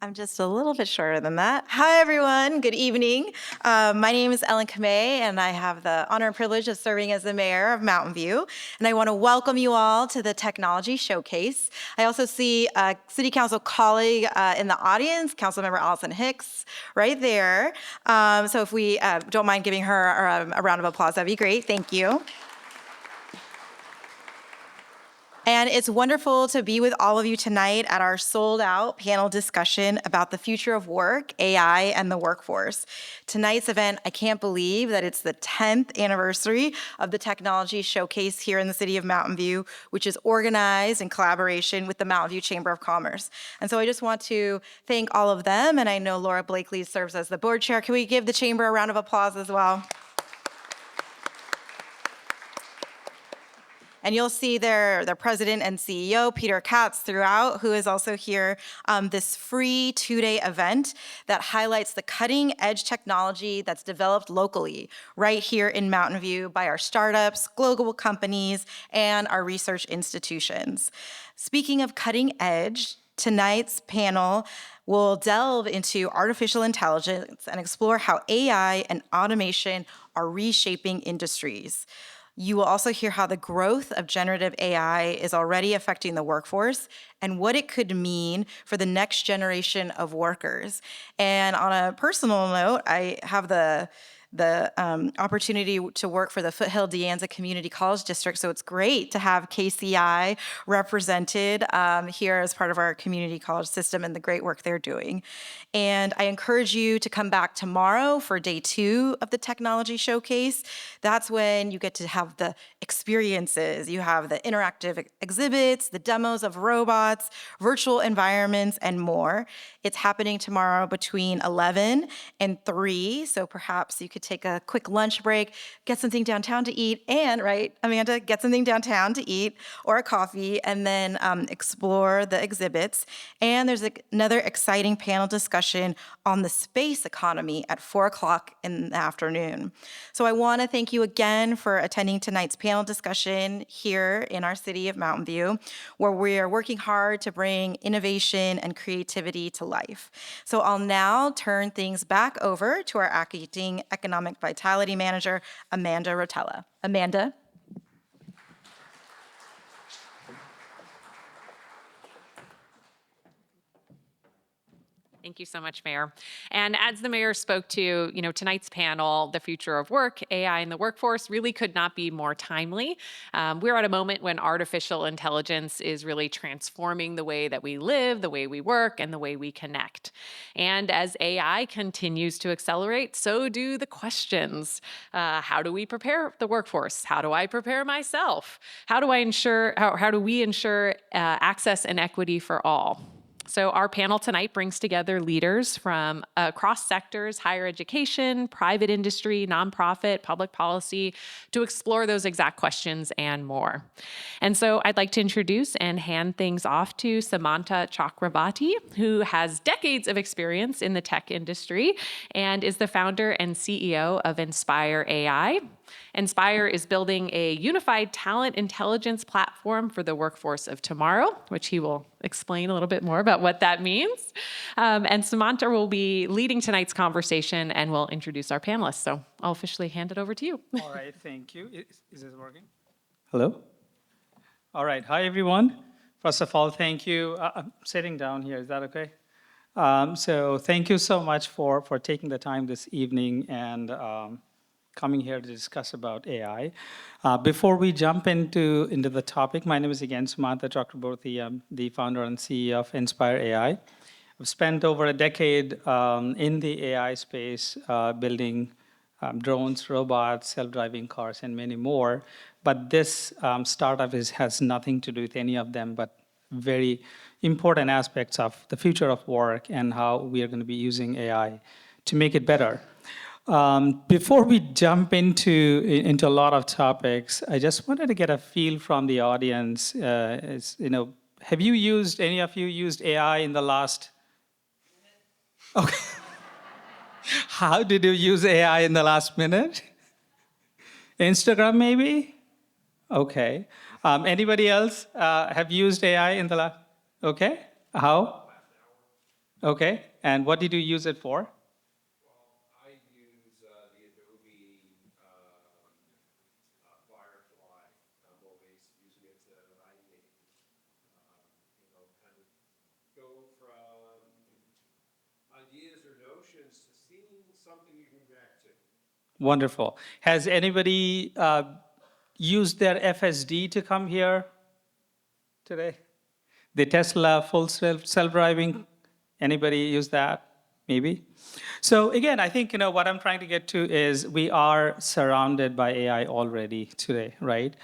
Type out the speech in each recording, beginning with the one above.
I'm just a little bit shorter than that. Hi, everyone. Good evening. My name is Ellen Kamei, and I have the honor and privilege of serving as the mayor of Mountain View. And I want to welcome you all to the Technology Showcase. I also see a City Council colleague in the audience, Councilmember Allison Hicks, right there. So if we don't mind giving her a round of applause, that'd be great. Thank you. And it's wonderful to be with all of you tonight at our sold-out panel discussion about the future of work, AI, and the workforce. Tonight's event, I can't believe that it's the 10th anniversary of the Technology Showcase here in the city of Mountain View, which is organized in collaboration with the Mountain View Chamber of Commerce. And so I just want to thank all of them, and I know Laura Blakely serves as the board chair. Can we give the chamber a round of applause as well? And you'll see their president and CEO, Peter Katz, throughout, who is also here, this free two-day event that highlights the cutting-edge technology that's developed locally, right here in Mountain View by our startups, global companies, and our research institutions. Speaking of cutting edge, tonight's panel will delve into artificial intelligence and explore how AI and automation are reshaping industries. You will also hear how the growth of generative AI is already affecting the workforce and what it could mean for the next generation of workers. And on a personal note, I have the opportunity to work for the Foothill De Anza Community College District, so it's great to have KCI represented here as part of our community college system and the great work they're doing. And I encourage you to come back tomorrow for day 2 of the Technology Showcase. That's when you get to have the experiences. You have the interactive exhibits, the demos of robots, virtual environments, and more. It's happening tomorrow between 11 and 3, so perhaps you could take a quick lunch break, get something downtown to eat, and, right, Amanda, get something downtown to eat or a coffee, and then explore the exhibits. And there's another exciting panel discussion on the space economy at 4 o'clock in the afternoon. So I want to thank you again for attending tonight's panel discussion here in our city of Mountain View, where we are working hard to bring innovation and creativity to life. So I'll now turn things back over to our acting Economic Vitality Manager, Amanda Rotella. Amanda? Thank you so much, Mayor. And as the Mayor spoke to, tonight's panel, The Future of Work, AI in the Workforce, really could not be more timely. We're at a moment when artificial intelligence is really transforming the way that we live, the way we work, and the way we connect. And as AI continues to accelerate, so do the questions. How do we prepare the workforce? How do I prepare myself? How do we ensure access and equity for all? So our panel tonight brings together leaders from across sectors, higher education, private industry, nonprofit, public policy, to explore those exact questions and more. And so I'd like to introduce and hand things off to Samantha Chakravarti, who has decades of experience in the tech industry and is the founder and CEO of Inspire AI. Inspire is building a unified talent intelligence platform for the workforce of tomorrow, which he will explain a little bit more about what that means. And Samantha will be leading tonight's conversation and will introduce our panelists. So I'll officially hand it over to you. All right, thank you. Is this working? Hello? All right, hi everyone. First of all, thank you. I'm sitting down here, is that okay? So thank you so much for taking the time this evening and coming here to discuss about AI. Before we jump into the topic, my name is again Samantha Chakraborty. I'm the founder and CEO of Inspire AI. I've spent over a decade in the AI space building drones, robots, self-driving cars, and many more. But this startup has nothing to do with any of them, but very important aspects of the future of work and how we are going to be using AI to make it better. Before we jump into a lot of topics, I just wanted to get a feel from the audience. Have any of you used AI in the last? Okay. How did you use AI in the last minute? Instagram, maybe? Okay. Anybody else have used AI in the last? Okay. How? Okay, and what did you use it for? I use the Adobe Firefly. I'm always using it to ideate, kind of go from ideas or notions to seeing something you can react to. Wonderful. Has anybody used their FSD to come here today? The Tesla full self-driving, anybody use that? Maybe? So again, I think what I'm trying to get to is we are surrounded by AI already today, right?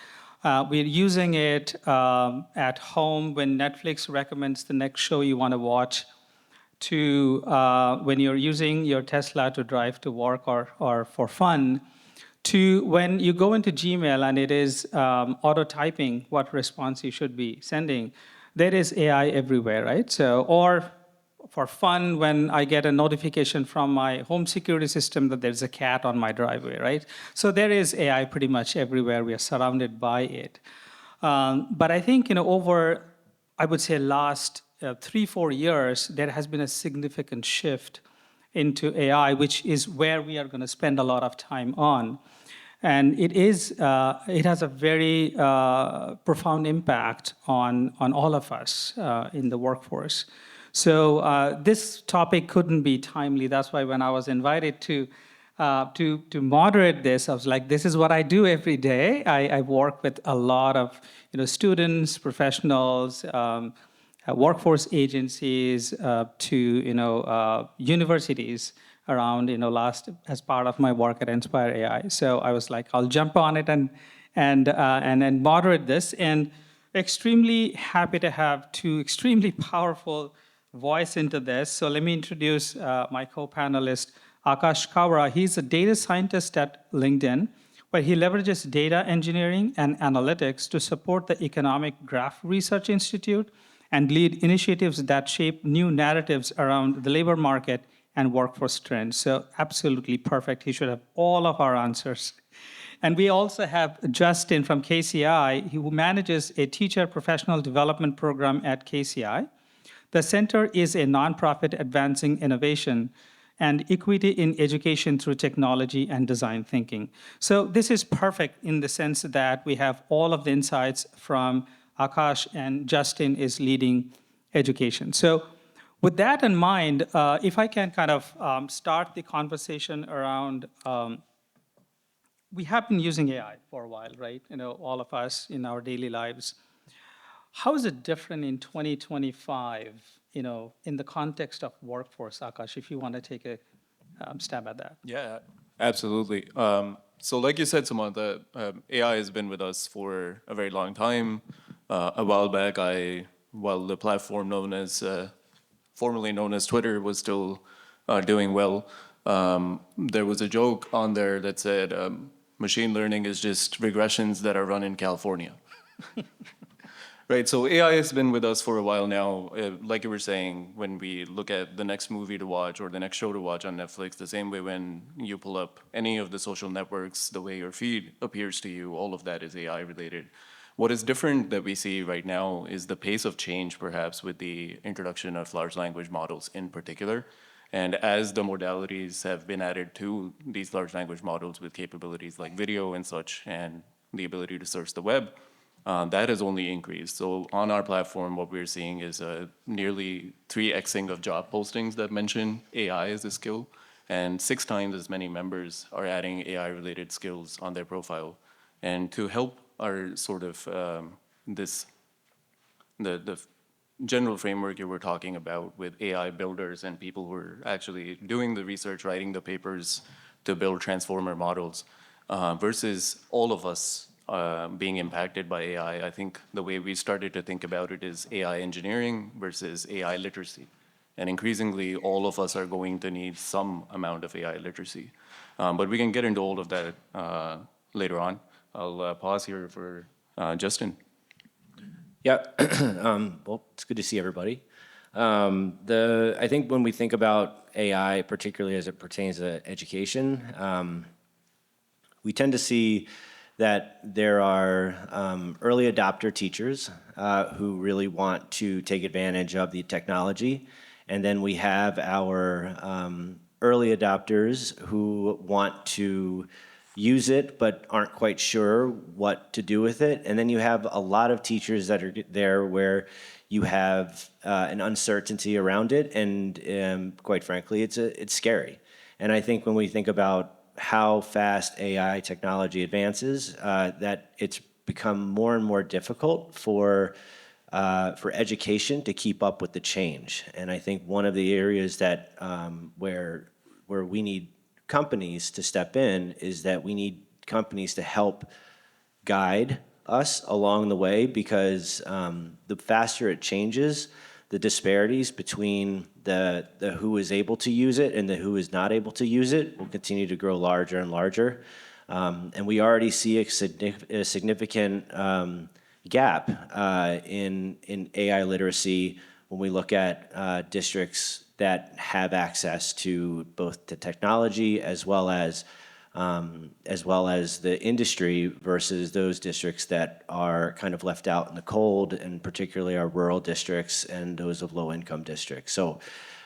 We're using it at home when Netflix recommends the next show you want to watch, to when you're using your Tesla to drive to work or for fun, to when you go into Gmail and it is auto typing what response you should be sending. There is AI everywhere, right? So, or for fun, when I get a notification from my home security system that there's a cat on my driveway, right? So there is AI pretty much everywhere. We are surrounded by it. But I think over, I would say, last 3-4 years, there has been a significant shift into AI, which is where we are going to spend a lot of time on. And it has a very profound impact on all of us in the workforce. So this topic couldn't be timely. That's why when I was invited to moderate this, I was like, this is what I do every day. I work with a lot of students, professionals, workforce agencies, to universities around last as part of my work at Inspire AI. So I was like, I'll jump on it and moderate this, and extremely happy to have two extremely powerful voice into this. So let me introduce my co-panelist, Akash Kawra. He's a data scientist at LinkedIn, where he leverages data engineering and analytics to support the Economic Graph Research Institute and lead initiatives that shape new narratives around the labor market and workforce trends. So absolutely perfect. He should have all of our answers. And we also have Justin from KCI, who manages a teacher professional development program at KCI. The center is a nonprofit advancing innovation and equity in education through technology and design thinking. So this is perfect in the sense that we have all of the insights from Akash, and Justin is leading education. So with that in mind, if I can kind of start the conversation around, we have been using AI for a while, right? All of us in our daily lives. How is it different in 2025, in the context of workforce, Akash, if you want to take a stab at that? Yeah, absolutely. So like you said, Samantha, AI has been with us for a very long time. A while back, while the platform formerly known as Twitter was still doing well, there was a joke on there that said, machine learning is just regressions that are run in California. Right, so AI has been with us for a while now. Like you were saying, when we look at the next movie to watch or the next show to watch on Netflix, the same way when you pull up any of the social networks, the way your feed appears to you, all of that is AI related. What is different that we see right now is the pace of change, perhaps, with the introduction of large language models in particular. And as the modalities have been added to these large language models with capabilities like video and such, and the ability to search the web, that has only increased. So on our platform, what we're seeing is a nearly 3xing of job postings that mention AI as a skill, and 6 times as many members are adding AI-related skills on their profile. And to help our sort of the general framework you were talking about with AI builders and people who are actually doing the research, writing the papers to build transformer models, versus all of us being impacted by AI. I think the way we started to think about it is AI engineering versus AI literacy. And increasingly, all of us are going to need some amount of AI literacy. But we can get into all of that later on. I'll pause here for Justin. Yeah, well, it's good to see everybody. I think when we think about AI, particularly as it pertains to education, we tend to see that there are early adopter teachers who really want to take advantage of the technology And then we have our early adopters who want to use it but aren't quite sure what to do with it. And then you have a lot of teachers that are there where you have an uncertainty around it, and quite frankly, it's scary. And I think when we think about how fast AI technology advances, that it's become more and more difficult for education to keep up with the change. And I think one of the areas that where we need companies to step in is that we need companies to help guide us along the way, because the faster it changes, the disparities between the who is able to use it and the who is not able to use it will continue to grow larger and larger. And we already see a significant gap in AI literacy when we look at districts that have access to both the technology as well as the industry versus those districts that are kind of left out in the cold, and particularly our rural districts and those of low-income districts. So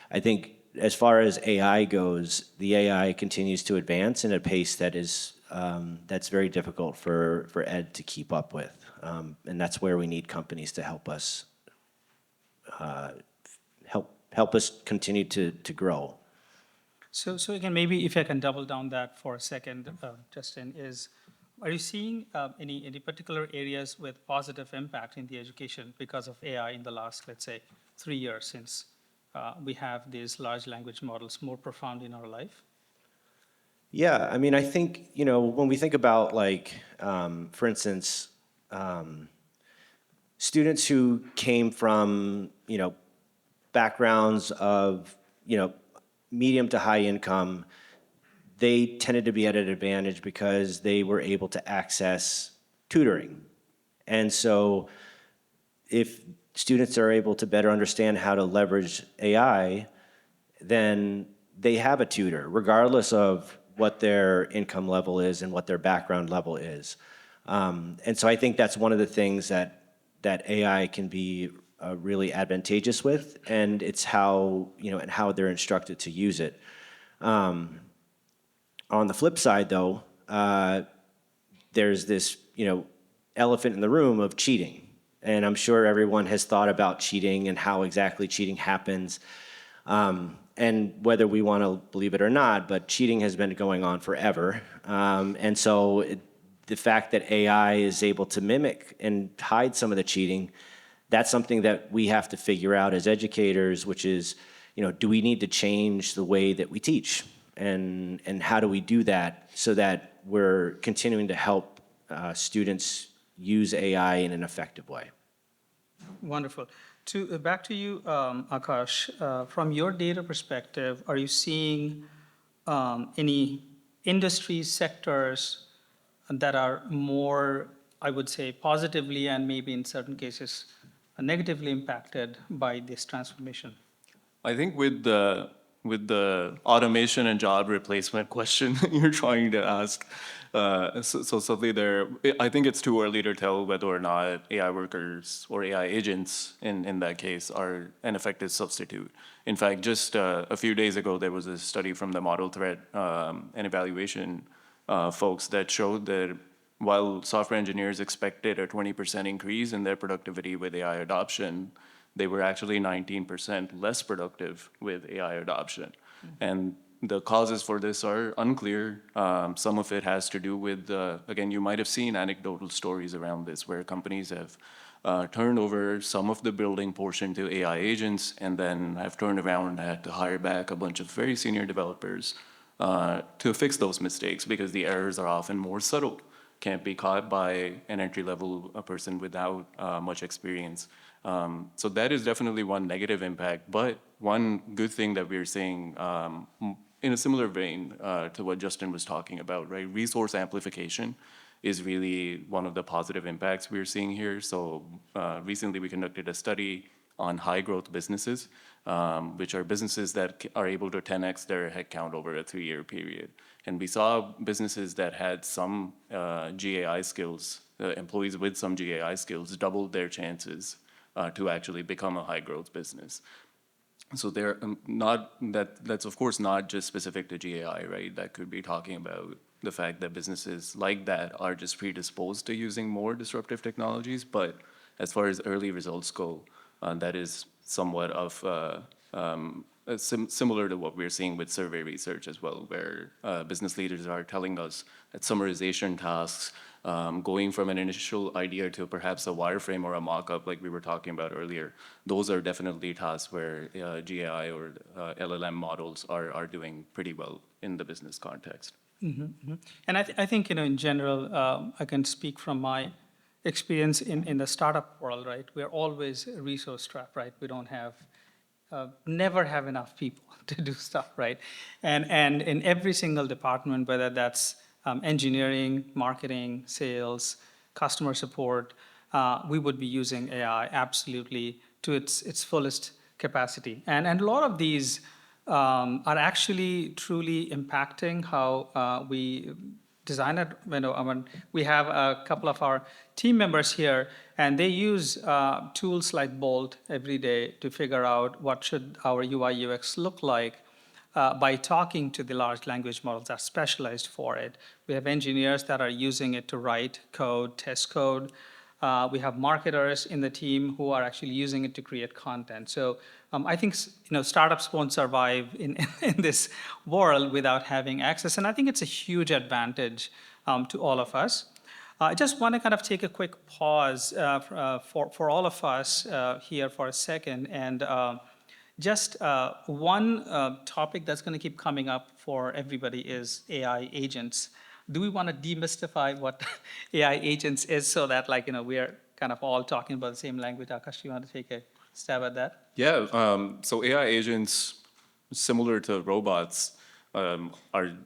I think as far as AI goes, the AI continues to advance at a pace that is that's very difficult for ed to keep up with. And that's where we need companies to help us help us continue to grow. So again, maybe if I can double down that for a second, Justin, are you seeing any particular areas with positive impact in the education because of AI in the last, let's say, 3 years since we have these large language models more profound in our life? Yeah, I mean, I think, when we think about, like, for instance, students who came from, backgrounds of, medium to high income, they tended to be at an advantage because they were able to access tutoring. And so if students are able to better understand how to leverage AI, then they have a tutor, regardless of what their income level is and what their background level is. And so I think that's one of the things that AI can be really advantageous with, and it's how, and how they're instructed to use it. On the flip side, though, there's this, elephant in the room of cheating. And I'm sure everyone has thought about cheating and how exactly cheating happens. And whether we want to believe it or not, but cheating has been going on forever. And so the fact that AI is able to mimic and hide some of the cheating, that's something that we have to figure out as educators, which is, do we need to change the way that we teach? And how do we do that so that we're continuing to help students use AI in an effective way? Wonderful. Back to you, Akash. From your data perspective, are you seeing any industry sectors that are more, I would say, positively and maybe in certain cases negatively impacted by this transformation? I think with the automation and job replacement question you're trying to ask, so certainly I think it's too early to tell whether or not AI workers or AI agents in that case are an effective substitute. In fact, just a few days ago, there was a study from the Model Threat and Evaluation folks that showed that while software engineers expected a 20% increase in their productivity with AI adoption, they were actually 19% less productive with AI adoption. And the causes for this are unclear. Some of it has to do with, again, you might have seen anecdotal stories around this where companies have turned over some of the building portion to AI agents and then have turned around and had to hire back a bunch of very senior developers to fix those mistakes because the errors are often more subtle, can't be caught by an entry-level person without much experience. So that is definitely one negative impact, but one good thing that we're seeing in a similar vein to what Justin was talking about, right? Resource amplification is really one of the positive impacts we're seeing here. So recently we conducted a study on high growth businesses, which are businesses that are able to 10x their headcount over a 3-year period. And we saw businesses that had some GAI skills, employees with some GAI skills doubled their chances to actually become a high growth business. So they're that's of course not just specific to GAI, right? That could be talking about the fact that businesses like that are just predisposed to using more disruptive technologies. But as far as early results go, that is somewhat of similar to what we're seeing with survey research as well, where business leaders are telling us that summarization tasks, going from an initial idea to perhaps a wireframe or a mock-up like we were talking about earlier, those are definitely tasks where GAI or LLM models are doing pretty well in the business context. And I think, in general, I can speak from my experience in the startup world, right? We're always resource strapped, right? We don't have, never have enough people to do stuff, right? And in every single department, whether that's engineering, marketing, sales, customer support, we would be using AI absolutely to its fullest capacity. And a lot of these are actually truly impacting how we design it. We have a couple of our team members here, and they use tools like Bolt every day to figure out what should our UI UX look like by talking to the large language models that are specialized for it. We have engineers that are using it to write code, test code. We have marketers in the team who are actually using it to create content. So I think startups won't survive in this world without having access, and I think it's a huge advantage to all of us. I just want to kind of take a quick pause for all of us here for a second, and just one topic that's going to keep coming up for everybody is AI agents. Do we want to demystify what AI agents is so that we are kind of all talking about the same language? Akash, do you want to take a stab at that? Yeah, so AI agents, similar to robots,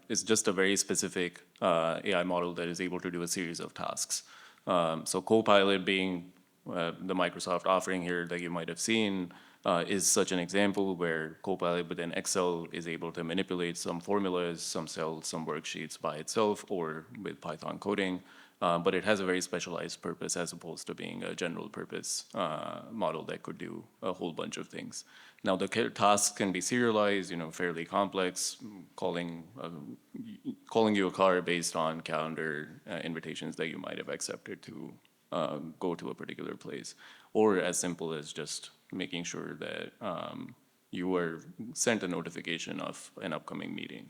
is just a very specific AI model that is able to do a series of tasks. So Copilot being the Microsoft offering here that you might have seen is such an example where Copilot within Excel is able to manipulate some formulas, some cells, some worksheets by itself or with Python coding. But it has a very specialized purpose as opposed to being a general purpose model that could do a whole bunch of things. Now the tasks can be serialized, fairly complex, calling you a car based on calendar invitations that you might have accepted to go to a particular place, or as simple as just making sure that you were sent a notification of an upcoming meeting.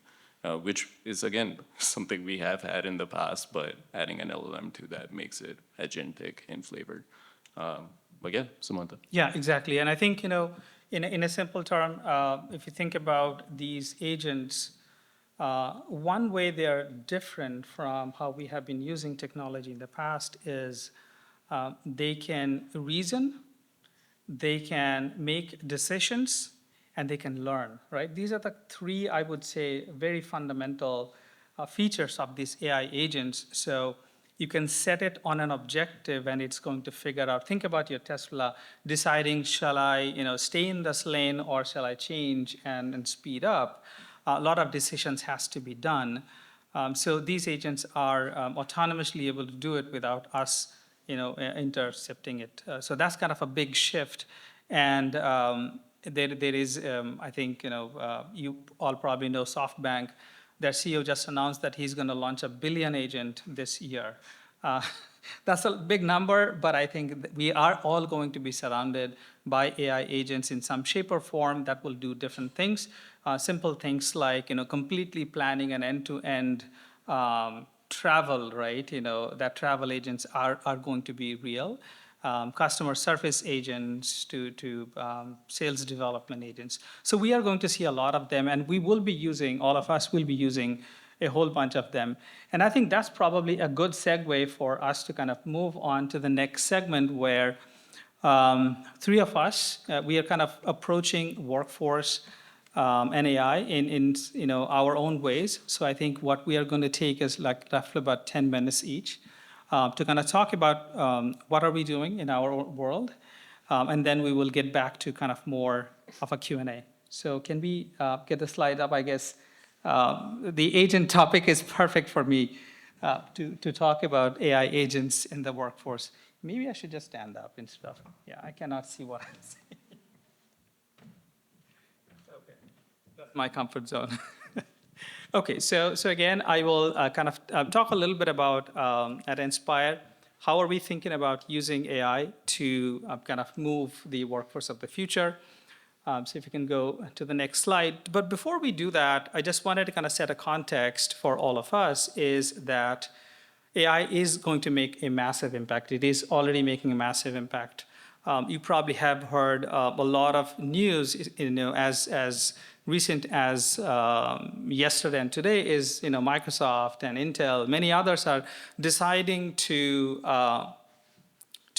Which is, again, something we have had in the past, but adding an LLM to that makes it agentic in flavor. But yeah, Samantha. Yeah, exactly. And I think, in a simple term, if you think about these agents, one way they're different from how we have been using technology in the past is they can reason, they can make decisions, and they can learn, right? These are the three, I would say, very fundamental features of these AI agents. So you can set it on an objective and it's going to figure out, think about your Tesla, deciding, shall I stay in this lane or shall I change and speed up? A lot of decisions has to be done. So these agents are autonomously able to do it without us intercepting it. So that's kind of a big shift. And there is, I think, you all probably know SoftBank. Their CEO just announced that he's going to launch a billion agent this year. That's a big number, but I think we are all going to be surrounded by AI agents in some shape or form that will do different things. Simple things like completely planning an end-to-end travel, right? That travel agents are going to be real. Customer service agents to sales development agents. So we are going to see a lot of them, and we will be using, all of us will be using a whole bunch of them. And I think that's probably a good segue for us to kind of move on to the next segment where three of us, we are kind of approaching workforce and AI in our own ways. So I think what we are going to take is roughly about 10 minutes each to kind of talk about what are we doing in our world, and then we will get back to kind of more of a Q&A. So can we get the slide up? I guess the agent topic is perfect for me to talk about AI agents in the workforce. Maybe I should just stand up instead of, yeah, I cannot see what I'm saying. That's my comfort zone. Okay, so again, I will kind of talk a little bit about at Inspire, how are we thinking about using AI to kind of move the workforce of the future. So if you can go to the next slide. But before we do that, I just wanted to kind of set a context for all of us is that AI is going to make a massive impact. It is already making a massive impact. You probably have heard a lot of news, as recent as yesterday and today is, Microsoft and Intel, many others are deciding to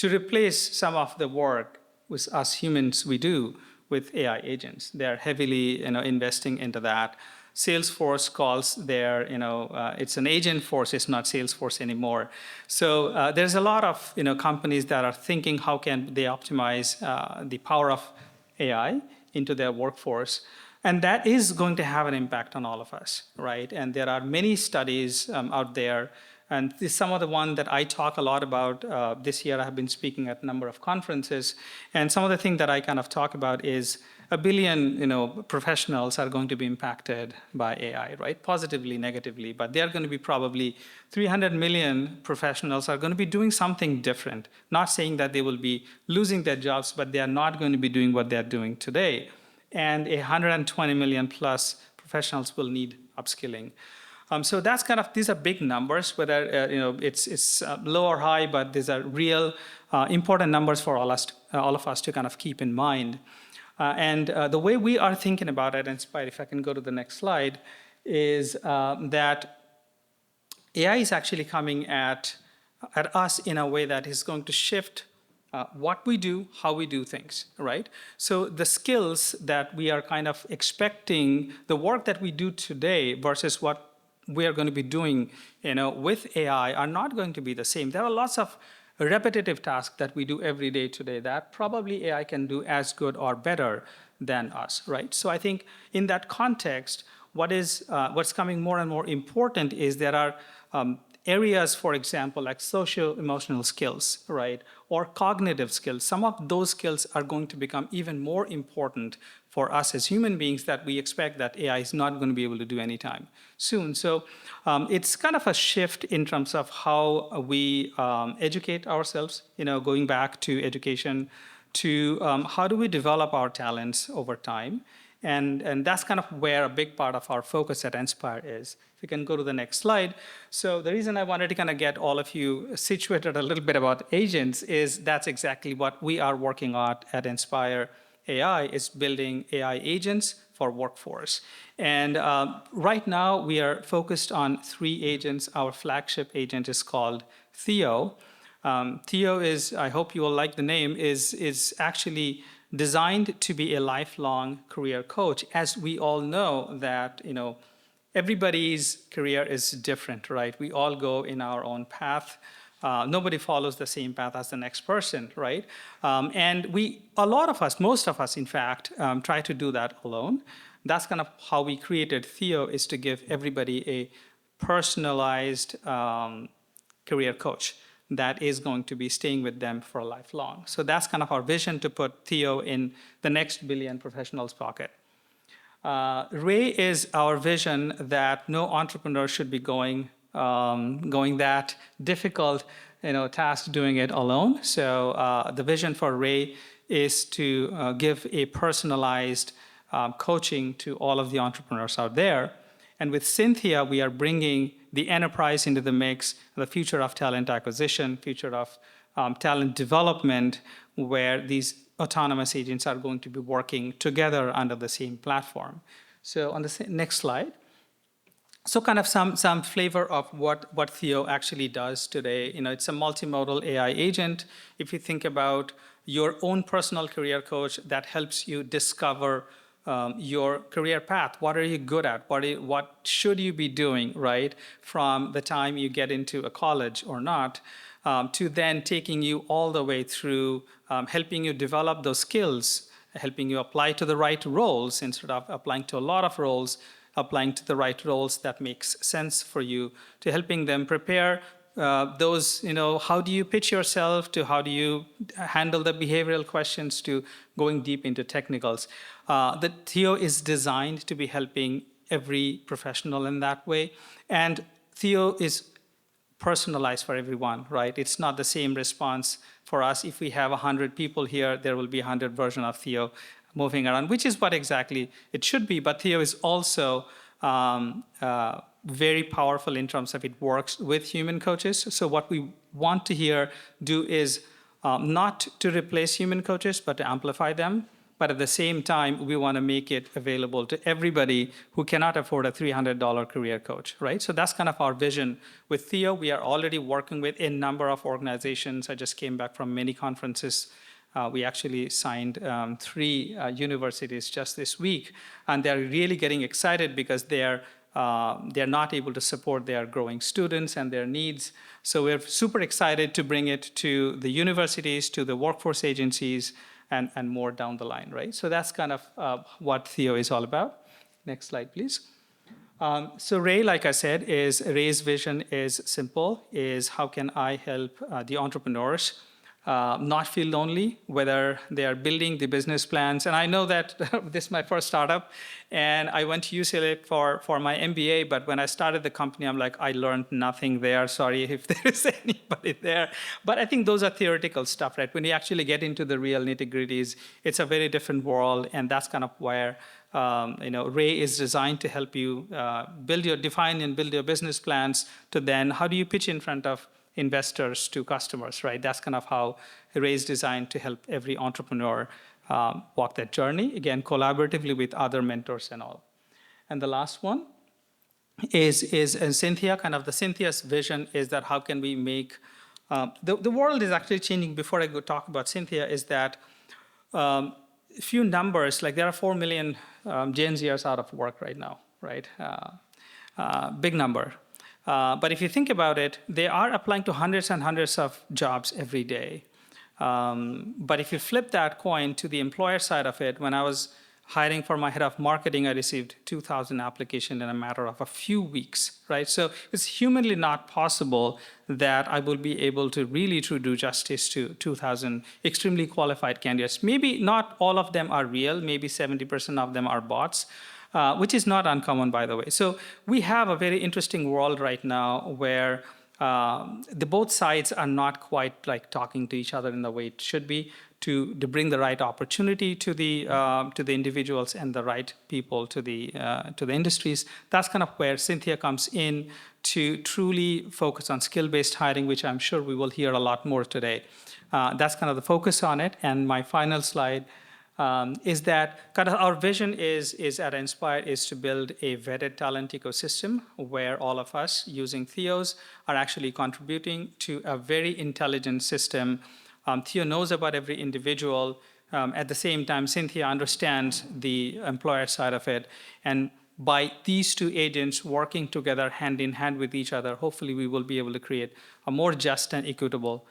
replace some of the work with us humans we do with AI agents. They're heavily, investing into that. Salesforce calls their, it's an agent force, it's not Salesforce anymore. So there's a lot of, companies that are thinking how can they optimize the power of AI into their workforce. And that is going to have an impact on all of us, right? And there are many studies out there. And some of the one that I talk a lot about this year, I have been speaking at a number of conferences. And some of the things that I kind of talk about is 1 billion, professionals are going to be impacted by AI, right? Positively, negatively, but they're going to be probably 300 million professionals are going to be doing something different. Not saying that they will be losing their jobs, but they are not going to be doing what they're doing today. And 120 million plus professionals will need upskilling. So that's kind of, these are big numbers, whether it's low or high, but these are real important numbers for all of us to kind of keep in mind. And the way we are thinking about it, Inspire, if I can go to the next slide, is that AI is actually coming at us in a way that is going to shift what we do, how we do things, right? So the skills that we are kind of expecting, the work that we do today versus what we are going to be doing, with AI are not going to be the same. There are lots of repetitive tasks that we do every day today that probably AI can do as good or better than us, right? So I think in that context, what's coming more and more important is there are areas, for example, like social emotional skills, right? Or cognitive skills. Some of those skills are going to become even more important for us as human beings that we expect that AI is not going to be able to do anytime soon. So it's kind of a shift in terms of how we educate ourselves, going back to education, to how do we develop our talents over time. And that's kind of where a big part of our focus at Inspire is. If you can go to the next slide. So the reason I wanted to kind of get all of you situated a little bit about agents is that's exactly what we are working on at Inspire AI, is building AI agents for workforce. And right now we are focused on 3 agents. Our flagship agent is called Theo. Theo is, I hope you will like the name, is actually designed to be a lifelong career coach. As we all know that, everybody's career is different, right? We all go in our own path. Nobody follows the same path as the next person, right? And a lot of us, most of us, in fact, try to do that alone. That's kind of how we created Theo, is to give everybody a personalized career coach that is going to be staying with them for lifelong. So that's kind of our vision, to put Theo in the next billion professionals' pocket. Ray is our vision that no entrepreneur should be going that difficult, task doing it alone. So the vision for Ray is to give a personalized coaching to all of the entrepreneurs out there. And with Cynthia, we are bringing the enterprise into the mix, the future of talent acquisition, future of talent development, where these autonomous agents are going to be working together under the same platform. So on the next slide. So kind of some flavor of what Theo actually does today. It's a multimodal AI agent. If you think about your own personal career coach that helps you discover your career path. What are you good at? What should you be doing, right? From the time you get into a college or not, to then taking you all the way through, helping you develop those skills, helping you apply to the right roles instead of applying to a lot of roles, applying to the right roles that makes sense for you, to helping them prepare those, how do you pitch yourself to how do you handle the behavioral questions to going deep into technicals. The Theo is designed to be helping every professional in that way. And Theo is personalized for everyone, right? It's not the same response for us. If we have 100 people here, there will be 100 versions of Theo moving around, which is what exactly it should be. But Theo is also very powerful in terms of it works with human coaches. So what we want to here do is not to replace human coaches, but to amplify them. But at the same time, we want to make it available to everybody who cannot afford a $300 career coach, right? So that's kind of our vision. With Theo, we are already working with a number of organizations. I just came back from many conferences. We actually signed 3 universities just this week, and they're really getting excited because they're not able to support their growing students and their needs. So we're super excited to bring it to the universities, to the workforce agencies, and more down the line, right? So that's kind of what Theo is all about. Next slide, please. So Ray, like I said, Ray's vision is simple, is how can I help the entrepreneurs not feel lonely, whether they are building the business plans. And I know that this is my first startup, and I went to UCLA for my MBA, but when I started the company, I'm like, I learned nothing there. Sorry if there is anybody there. But I think those are theoretical stuff, right? When you actually get into the real nitty-gritties, it's a very different world, and that's kind of where Ray is designed to help you define and build your business plans to then how do you pitch in front of investors to customers, right? That's kind of how Ray is designed to help every entrepreneur walk that journey, again, collaboratively with other mentors and all. And the last one is Cynthia. Kind of the Cynthia's vision is that how can we make, the world is actually changing. Before I go talk about Cynthia, is that a few numbers, like there are 4 million Gen Zers out of work right now, right? Big number. But if you think about it, they are applying to hundreds and hundreds of jobs every day. But if you flip that coin to the employer side of it, when I was hiring for my head of marketing, I received 2,000 applications in a matter of a few weeks, right? So it's humanly not possible that I will be able to really do justice to 2,000 extremely qualified candidates. Maybe not all of them are real, maybe 70% of them are bots. Which is not uncommon, by the way. So we have a very interesting world right now where the both sides are not quite like talking to each other in the way it should be to bring the right opportunity to the individuals and the right people to the industries. That's kind of where Cynthia comes in to truly focus on skill-based hiring, which I'm sure we will hear a lot more today. That's kind of the focus on it. And my final slide is that kind of our vision is at Inspire is to build a vetted talent ecosystem where all of us using Theos are actually contributing to a very intelligent system. Theo knows about every individual. At the same time, Cynthia understands the employer side of it. And by these 2 agents working together hand in hand with each other, hopefully we will be able to create a more just and equitable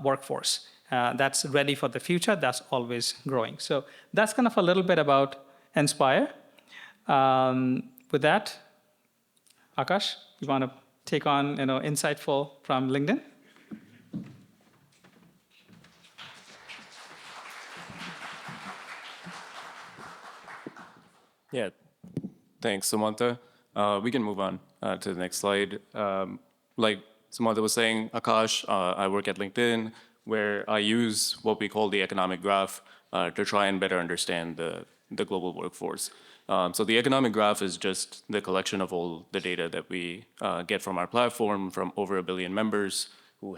workforce. That's ready for the future, that's always growing. So that's kind of a little bit about Inspire. With that, Akash, you want to take on Insightful from LinkedIn? Yeah, thanks, Samantha. We can move on to the next slide. Like Samantha was saying, Akash, I work at LinkedIn, where I use what we call the economic graph to try and better understand the global workforce. So the economic graph is just the collection of all the data that we get from our platform from over 1 billion members who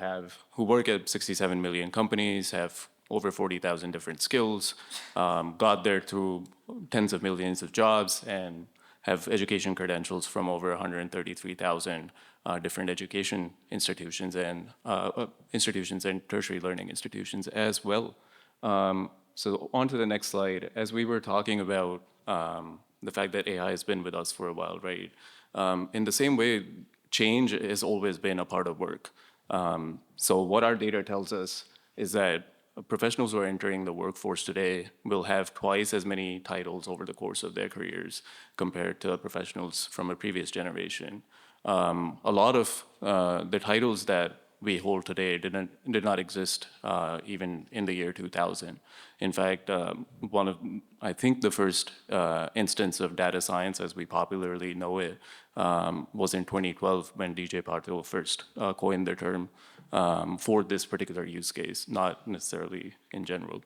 work at 67 million companies, have over 40,000 different skills, got there through tens of millions of jobs, and have education credentials from over 133,000 different education institutions and tertiary learning institutions as well. So on to the next slide. As we were talking about the fact that AI has been with us for a while, right? In the same way, change has always been a part of work. So what our data tells us is that professionals who are entering the workforce today will have twice as many titles over the course of their careers compared to professionals from a previous generation. A lot of the titles that we hold today did not exist even in the year 2000. In fact, I think the first instance of data science as we popularly know it was in 2012 when DJ Patil first coined the term for this particular use case, not necessarily in general.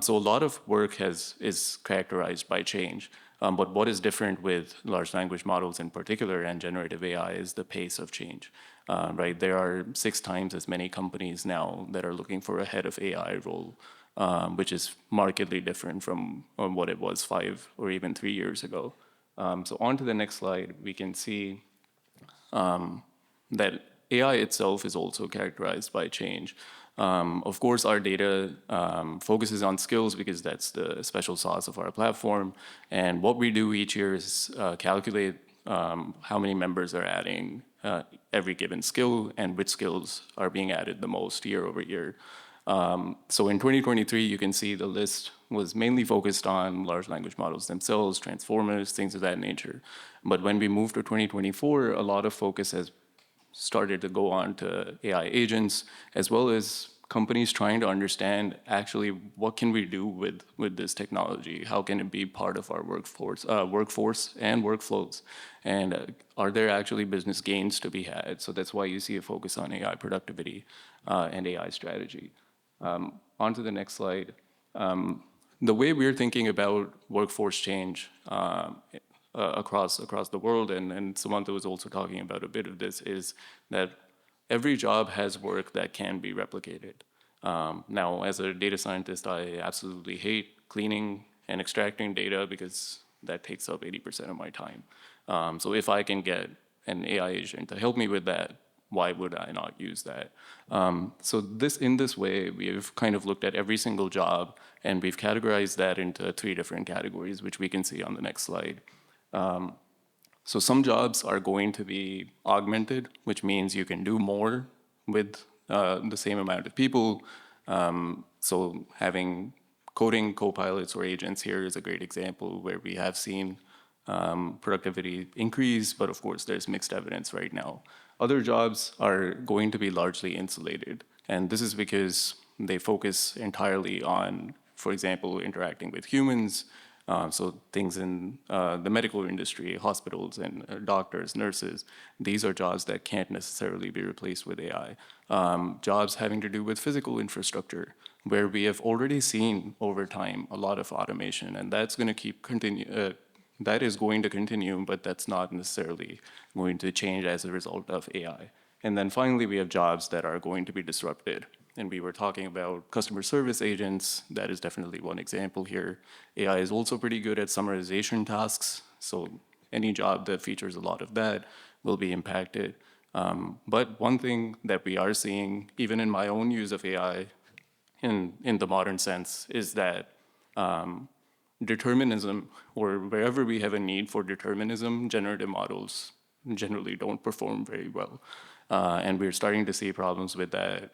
So a lot of work is characterized by change. But what is different with large language models in particular and generative AI is the pace of change, right? There are 6 times as many companies now that are looking for a head of AI role, which is markedly different from what it was 5 or even 3 years ago. So on to the next slide, we can see that AI itself is also characterized by change. Of course, our data focuses on skills because that's the special sauce of our platform. And what we do each year is calculate how many members are adding every given skill and which skills are being added the most year over year. So in 2023, you can see the list was mainly focused on large language models themselves, transformers, things of that nature. But when we moved to 2024, a lot of focus has started to go on to AI agents, as well as companies trying to understand actually what can we do with this technology? How can it be part of our workforce and workflows? And are there actually business gains to be had? So that's why you see a focus on AI productivity and AI strategy. On to the next slide. The way we're thinking about workforce change across the world, and Samantha was also talking about a bit of this, is that every job has work that can be replicated. Now, as a data scientist, I absolutely hate cleaning and extracting data because that takes up 80% of my time. So if I can get an AI agent to help me with that, why would I not use that? So in this way, we've kind of looked at every single job, and we've categorized that into 3 different categories, which we can see on the next slide. So some jobs are going to be augmented, which means you can do more with the same amount of people. So having coding co-pilots or agents here is a great example where we have seen productivity increase, but of course there's mixed evidence right now. Other jobs are going to be largely insulated, and this is because they focus entirely on, for example, interacting with humans. So things in the medical industry, hospitals and doctors, nurses, these are jobs that can't necessarily be replaced with AI. Jobs having to do with physical infrastructure, where we have already seen over time a lot of automation, and that's going to that is going to continue, but that's not necessarily going to change as a result of AI. And then finally, we have jobs that are going to be disrupted. And we were talking about customer service agents. That is definitely one example here. AI is also pretty good at summarization tasks. So any job that features a lot of that will be impacted. But one thing that we are seeing, even in my own use of AI in the modern sense, is that determinism, or wherever we have a need for determinism, generative models generally don't perform very well. And we're starting to see problems with that.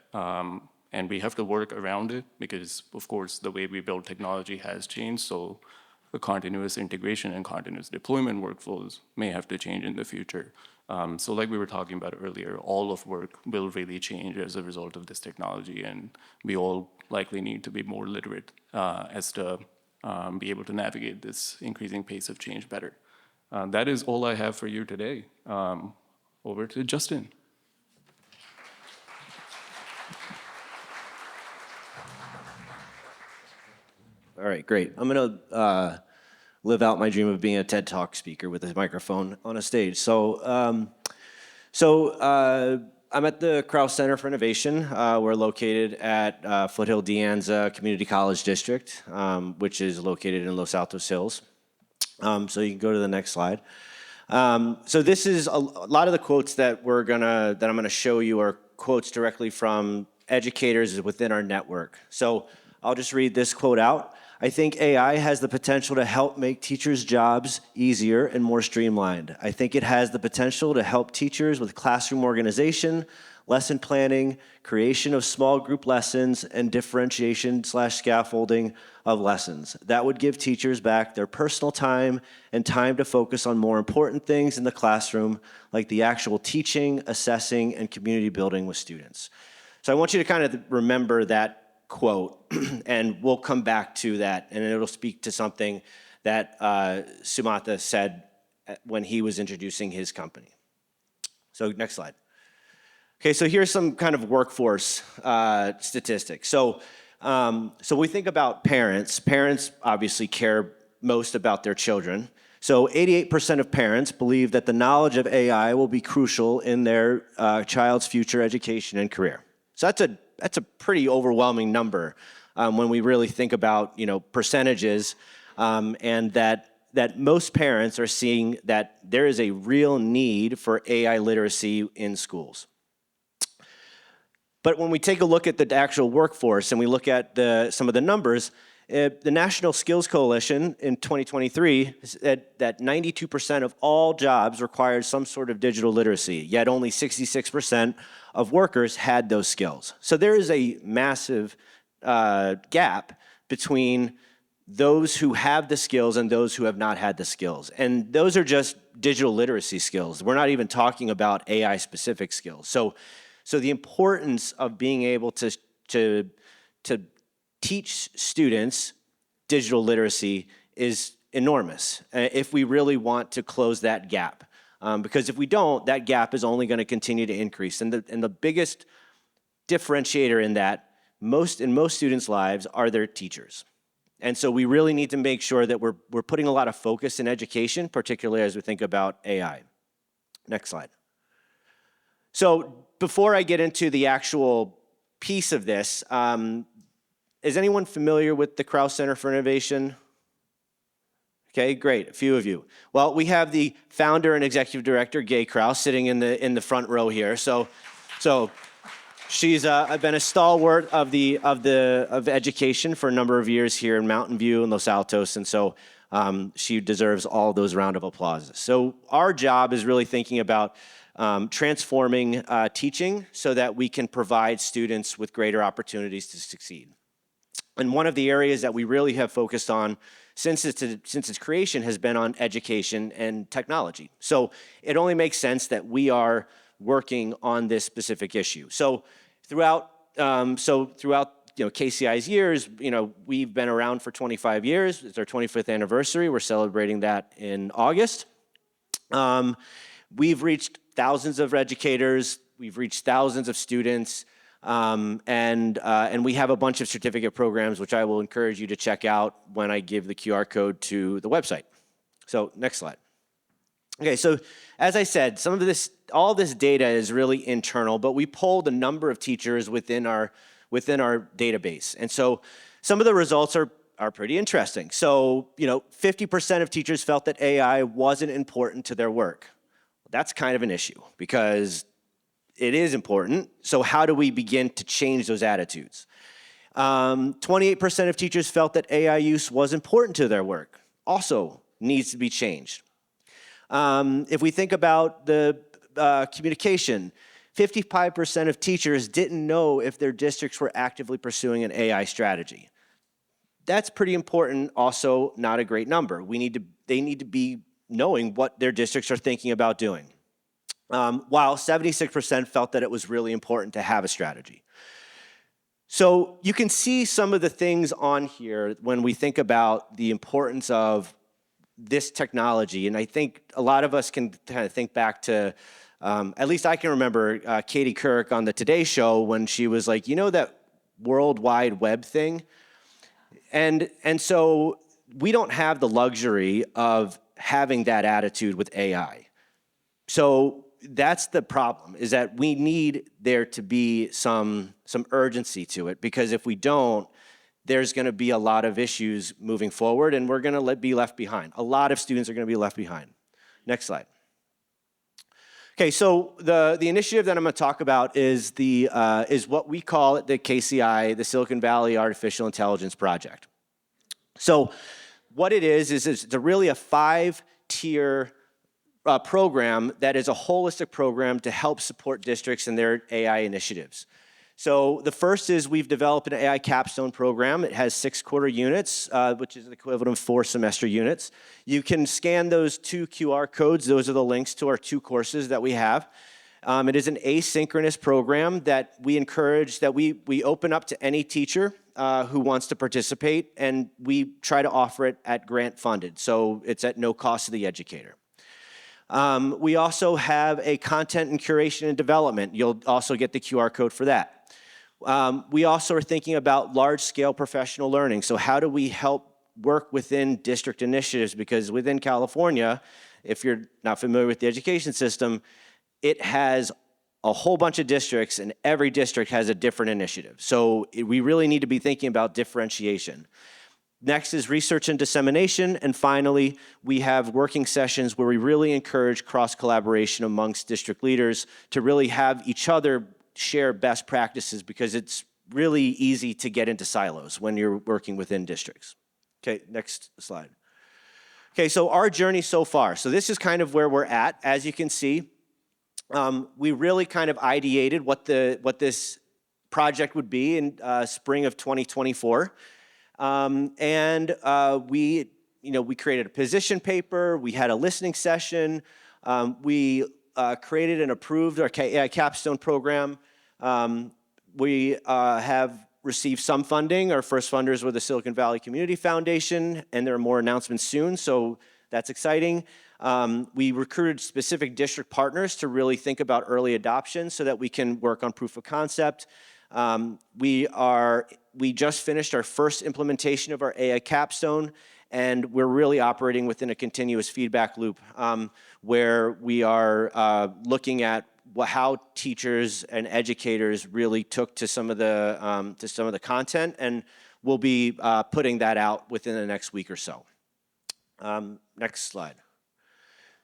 And we have to work around it because, of course, the way we build technology has changed. So the continuous integration and continuous deployment workflows may have to change in the future. So like we were talking about earlier, all of work will really change as a result of this technology. And we all likely need to be more literate as to be able to navigate this increasing pace of change better. That is all I have for you today. Over to Justin. All right, great. I'm going to live out my dream of being a TED Talk speaker with a microphone on a stage. So I'm at the Krause Center for Innovation. We're located at Foothill De Anza Community College District, which is located in Los Altos Hills. So you can go to the next slide. So this is a lot of the quotes that I'm gonna show you are quotes directly from educators within our network. So I'll just read this quote out. I think AI has the potential to help make teachers' jobs easier and more streamlined. I think it has the potential to help teachers with classroom organization, lesson planning, creation of small group lessons, and differentiation/scaffolding of lessons. That would give teachers back their personal time and time to focus on more important things in the classroom, like the actual teaching, assessing, and community building with students. So I want you to kind of remember that quote, and we'll come back to that, and it'll speak to something that Sumata said when he was introducing his company. So next slide. Okay, so here's some kind of workforce statistics. So we think about parents. Parents obviously care most about their children. So 88% of parents believe that the knowledge of AI will be crucial in their child's future education and career. So that's a pretty overwhelming number when we really think about percentages, and that most parents are seeing that there is a real need for AI literacy in schools. But when we take a look at the actual workforce and we look at some of the numbers, the National Skills Coalition in 2023 said that 92% of all jobs required some sort of digital literacy, yet only 66% of workers had those skills. So there is a massive gap between those who have the skills and those who have not had the skills. And those are just digital literacy skills. We're not even talking about AI-specific skills. So the importance of being able to teach students digital literacy is enormous if we really want to close that gap. Because if we don't, that gap is only going to continue to increase. And the biggest differentiator in that, in most students' lives, are their teachers. And so we really need to make sure that we're putting a lot of focus in education, particularly as we think about AI. Next slide. So before I get into the actual piece of this, is anyone familiar with the Krause Center for Innovation? Okay, great, a few of you. Well, we have the founder and executive director, Gay Krause, sitting in the front row here. So she's been a stalwart of education for a number of years here in Mountain View and Los Altos, and so she deserves all those round of applause. So our job is really thinking about transforming teaching so that we can provide students with greater opportunities to succeed. And one of the areas that we really have focused on since its creation has been on education and technology. So it only makes sense that we are working on this specific issue. So throughout KCI's years, we've been around for 25 years. It's our 25th anniversary. We're celebrating that in August. We've reached thousands of educators. We've reached thousands of students. And we have a bunch of certificate programs, which I will encourage you to check out when I give the QR code to the website. So next slide. Okay, so as I said, all this data is really internal, but we polled a number of teachers within our database. And so some of the results are pretty interesting. So, 50% of teachers felt that AI wasn't important to their work. That's kind of an issue because it is important. So how do we begin to change those attitudes? 28% of teachers felt that AI use was important to their work. Also needs to be changed. If we think about the communication, 55% of teachers didn't know if their districts were actively pursuing an AI strategy. That's pretty important, also not a great number. They need to be knowing what their districts are thinking about doing. While 76% felt that it was really important to have a strategy. So you can see some of the things on here when we think about the importance of this technology. And I think a lot of us can kind of think back to, at least I can remember Katie Couric on the Today Show when she was like, that World Wide Web thing? And so we don't have the luxury of having that attitude with AI. So that's the problem, is that we need there to be some urgency to it, because if we don't, there's going to be a lot of issues moving forward, and we're going to be left behind. A lot of students are going to be left behind. Next slide. Okay, so the initiative that I'm going to talk about is what we call the KCI, the Silicon Valley Artificial Intelligence Project. So what it is it's really a 5-tier program that is a holistic program to help support districts in their AI initiatives. So the first is we've developed an AI capstone program. It has 6 quarter units, which is the equivalent of 4 semester units. You can scan those 2 QR codes. Those are the links to our 2 courses that we have. It is an asynchronous program that we encourage, that we open up to any teacher who wants to participate, and we try to offer it at grant funded. So it's at no cost to the educator. We also have a content and curation and development. You'll also get the QR code for that. We also are thinking about large-scale professional learning. So how do we help work within district initiatives? Because within California, if you're not familiar with the education system, it has a whole bunch of districts, and every district has a different initiative. So we really need to be thinking about differentiation. Next is research and dissemination. And finally, we have working sessions where we really encourage cross-collaboration amongst district leaders to really have each other share best practices, because it's really easy to get into silos when you're working within districts. Okay, next slide. Okay, so our journey so far. So this is kind of where we're at. As you can see, we really kind of ideated what this project would be in spring of 2024. We created a position paper. We had a listening session. We created and approved our AI capstone program. We have received some funding. Our first funders were the Silicon Valley Community Foundation, and there are more announcements soon, so that's exciting. We recruited specific district partners to really think about early adoption so that we can work on proof of concept. We just finished our first implementation of our AI capstone, and we're really operating within a continuous feedback loop where we are looking at how teachers and educators really took to some of the content, and we'll be putting that out within the next week or so. Next slide.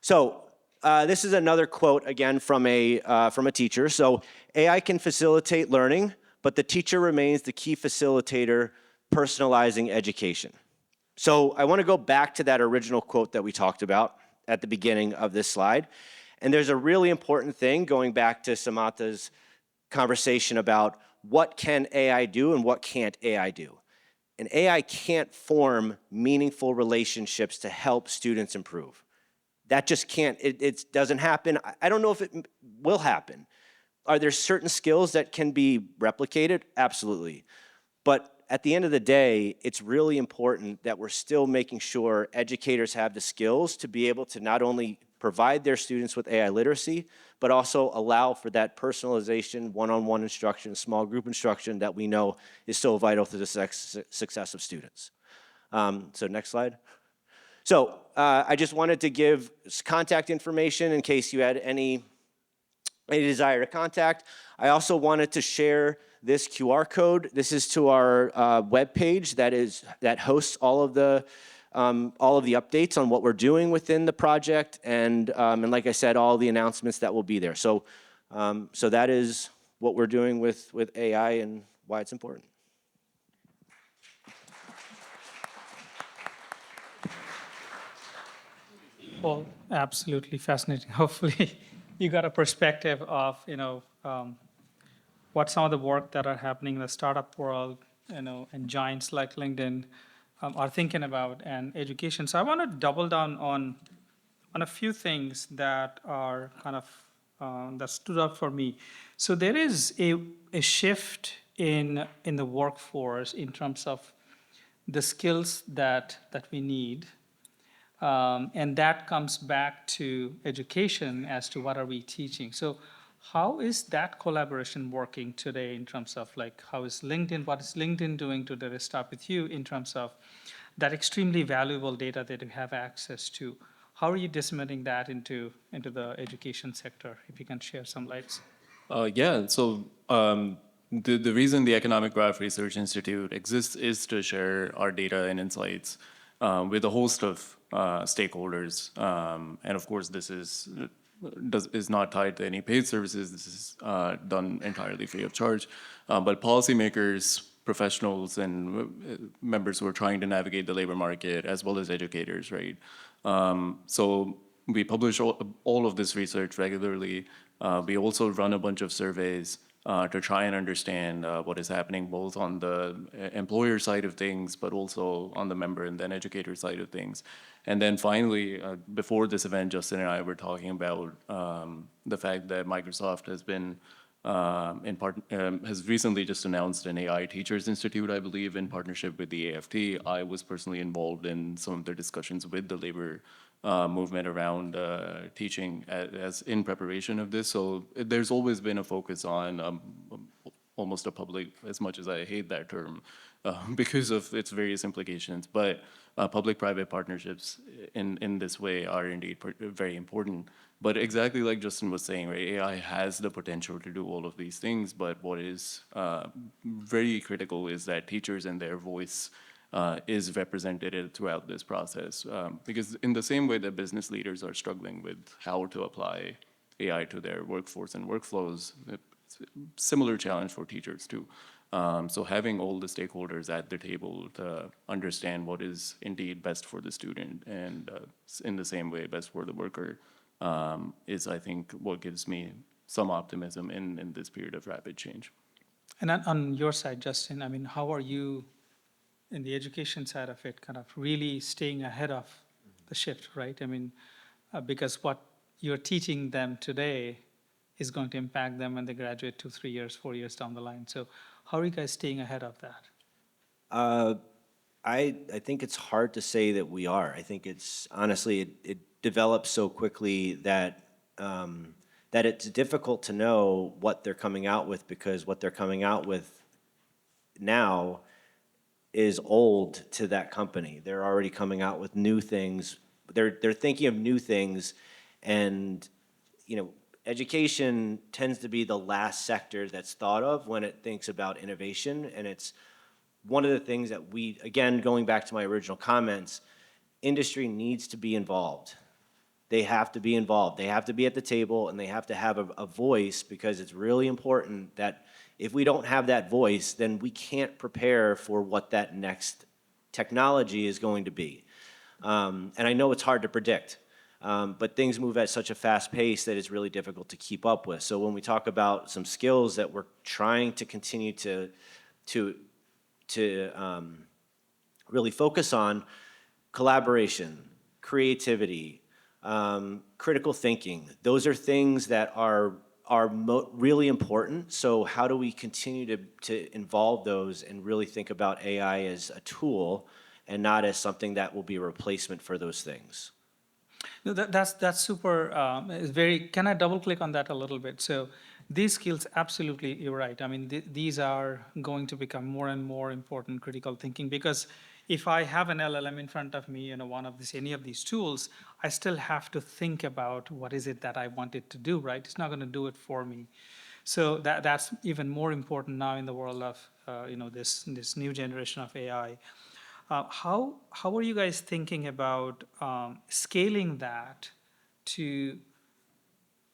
So this is another quote again from a teacher. So AI can facilitate learning, but the teacher remains the key facilitator, personalizing education. So I want to go back to that original quote that we talked about at the beginning of this slide. And there's a really important thing going back to Samantha's conversation about what can AI do and what can't AI do. And AI can't form meaningful relationships to help students improve. That just can't, it doesn't happen. I don't know if it will happen. Are there certain skills that can be replicated? Absolutely. But at the end of the day, it's really important that we're still making sure educators have the skills to be able to not only provide their students with AI literacy, but also allow for that personalization, one-on-one instruction, small group instruction that we know is so vital to the success of students. So next slide. So I just wanted to give contact information in case you had any desire to contact. I also wanted to share this QR code. This is to our webpage that hosts all of the updates on what we're doing within the project, and like I said, all the announcements that will be there. So that is what we're doing with AI and why it's important. Well, absolutely fascinating. Hopefully, you got a perspective of what some of the work that are happening in the startup world, and giants like LinkedIn are thinking about and education. So I want to double down on a few things that are kind of that stood out for me. So there is a shift in the workforce in terms of the skills that we need. And that comes back to education as to what are we teaching. So how is that collaboration working today in terms of what is LinkedIn doing to start with you in terms of that extremely valuable data that you have access to? How are you disseminating that into the education sector? If you can share some lights. Yeah, so the reason the Economic Graph Research Institute exists is to share our data and insights with a host of stakeholders. And of course, this is not tied to any paid services. This is done entirely free of charge. But policymakers, professionals, and members who are trying to navigate the labor market, as well as educators, right? So we publish all of this research regularly. We also run a bunch of surveys to try and understand what is happening both on the employer side of things, but also on the member and then educator side of things. And then finally, before this event, Justin and I were talking about the fact that Microsoft has been has recently just announced an AI Teachers Institute, I believe, in partnership with the AFT. I was personally involved in some of the discussions with the labor movement around teaching as in preparation of this. So there's always been a focus on almost a public, as much as I hate that term, because of its various implications, but public-private partnerships in this way are indeed very important. But exactly like Justin was saying, right, AI has the potential to do all of these things, but what is very critical is that teachers and their voice is represented throughout this process. Because in the same way that business leaders are struggling with how to apply AI to their workforce and workflows, it's a similar challenge for teachers too. So having all the stakeholders at the table to understand what is indeed best for the student and in the same way best for the worker is, I think, what gives me some optimism in this period of rapid change. And on your side, Justin, I mean, how are you in the education side of it, kind of really staying ahead of the shift, right? I mean, because what you're teaching them today is going to impact them when they graduate 2, 3 years, 4 years down the line. So how are you guys staying ahead of that? I think it's hard to say that we are. I think it's honestly it develops so quickly that that it's difficult to know what they're coming out with, because what they're coming out with now is old to that company. They're already coming out with new things. They're thinking of new things, and you know, education tends to be the last sector that's thought of when it thinks about innovation, and it's one of the things that we, again, going back to my original comments, industry needs to be involved. They have to be involved. They have to be at the table, and they have to have a voice, because it's really important that if we don't have that voice, then we can't prepare for what that next technology is going to be. And I know it's hard to predict, but things move at such a fast pace that it's really difficult to keep up with. So when we talk about some skills that we're trying to continue to really focus on, collaboration, creativity, critical thinking, those are things that are really important. So how do we continue to involve those and really think about AI as a tool and not as something that will be a replacement for those things? No, that's super. It's very. Can I double click on that a little bit? So these skills, absolutely, you're right. I mean, these are going to become more and more important, critical thinking, because if I have an LLM in front of me, you know, any of these tools, I still have to think about what is it that I want it to do, right? It's not going to do it for me. So that's even more important now in the world of this new generation of AI. How are you guys thinking about scaling that to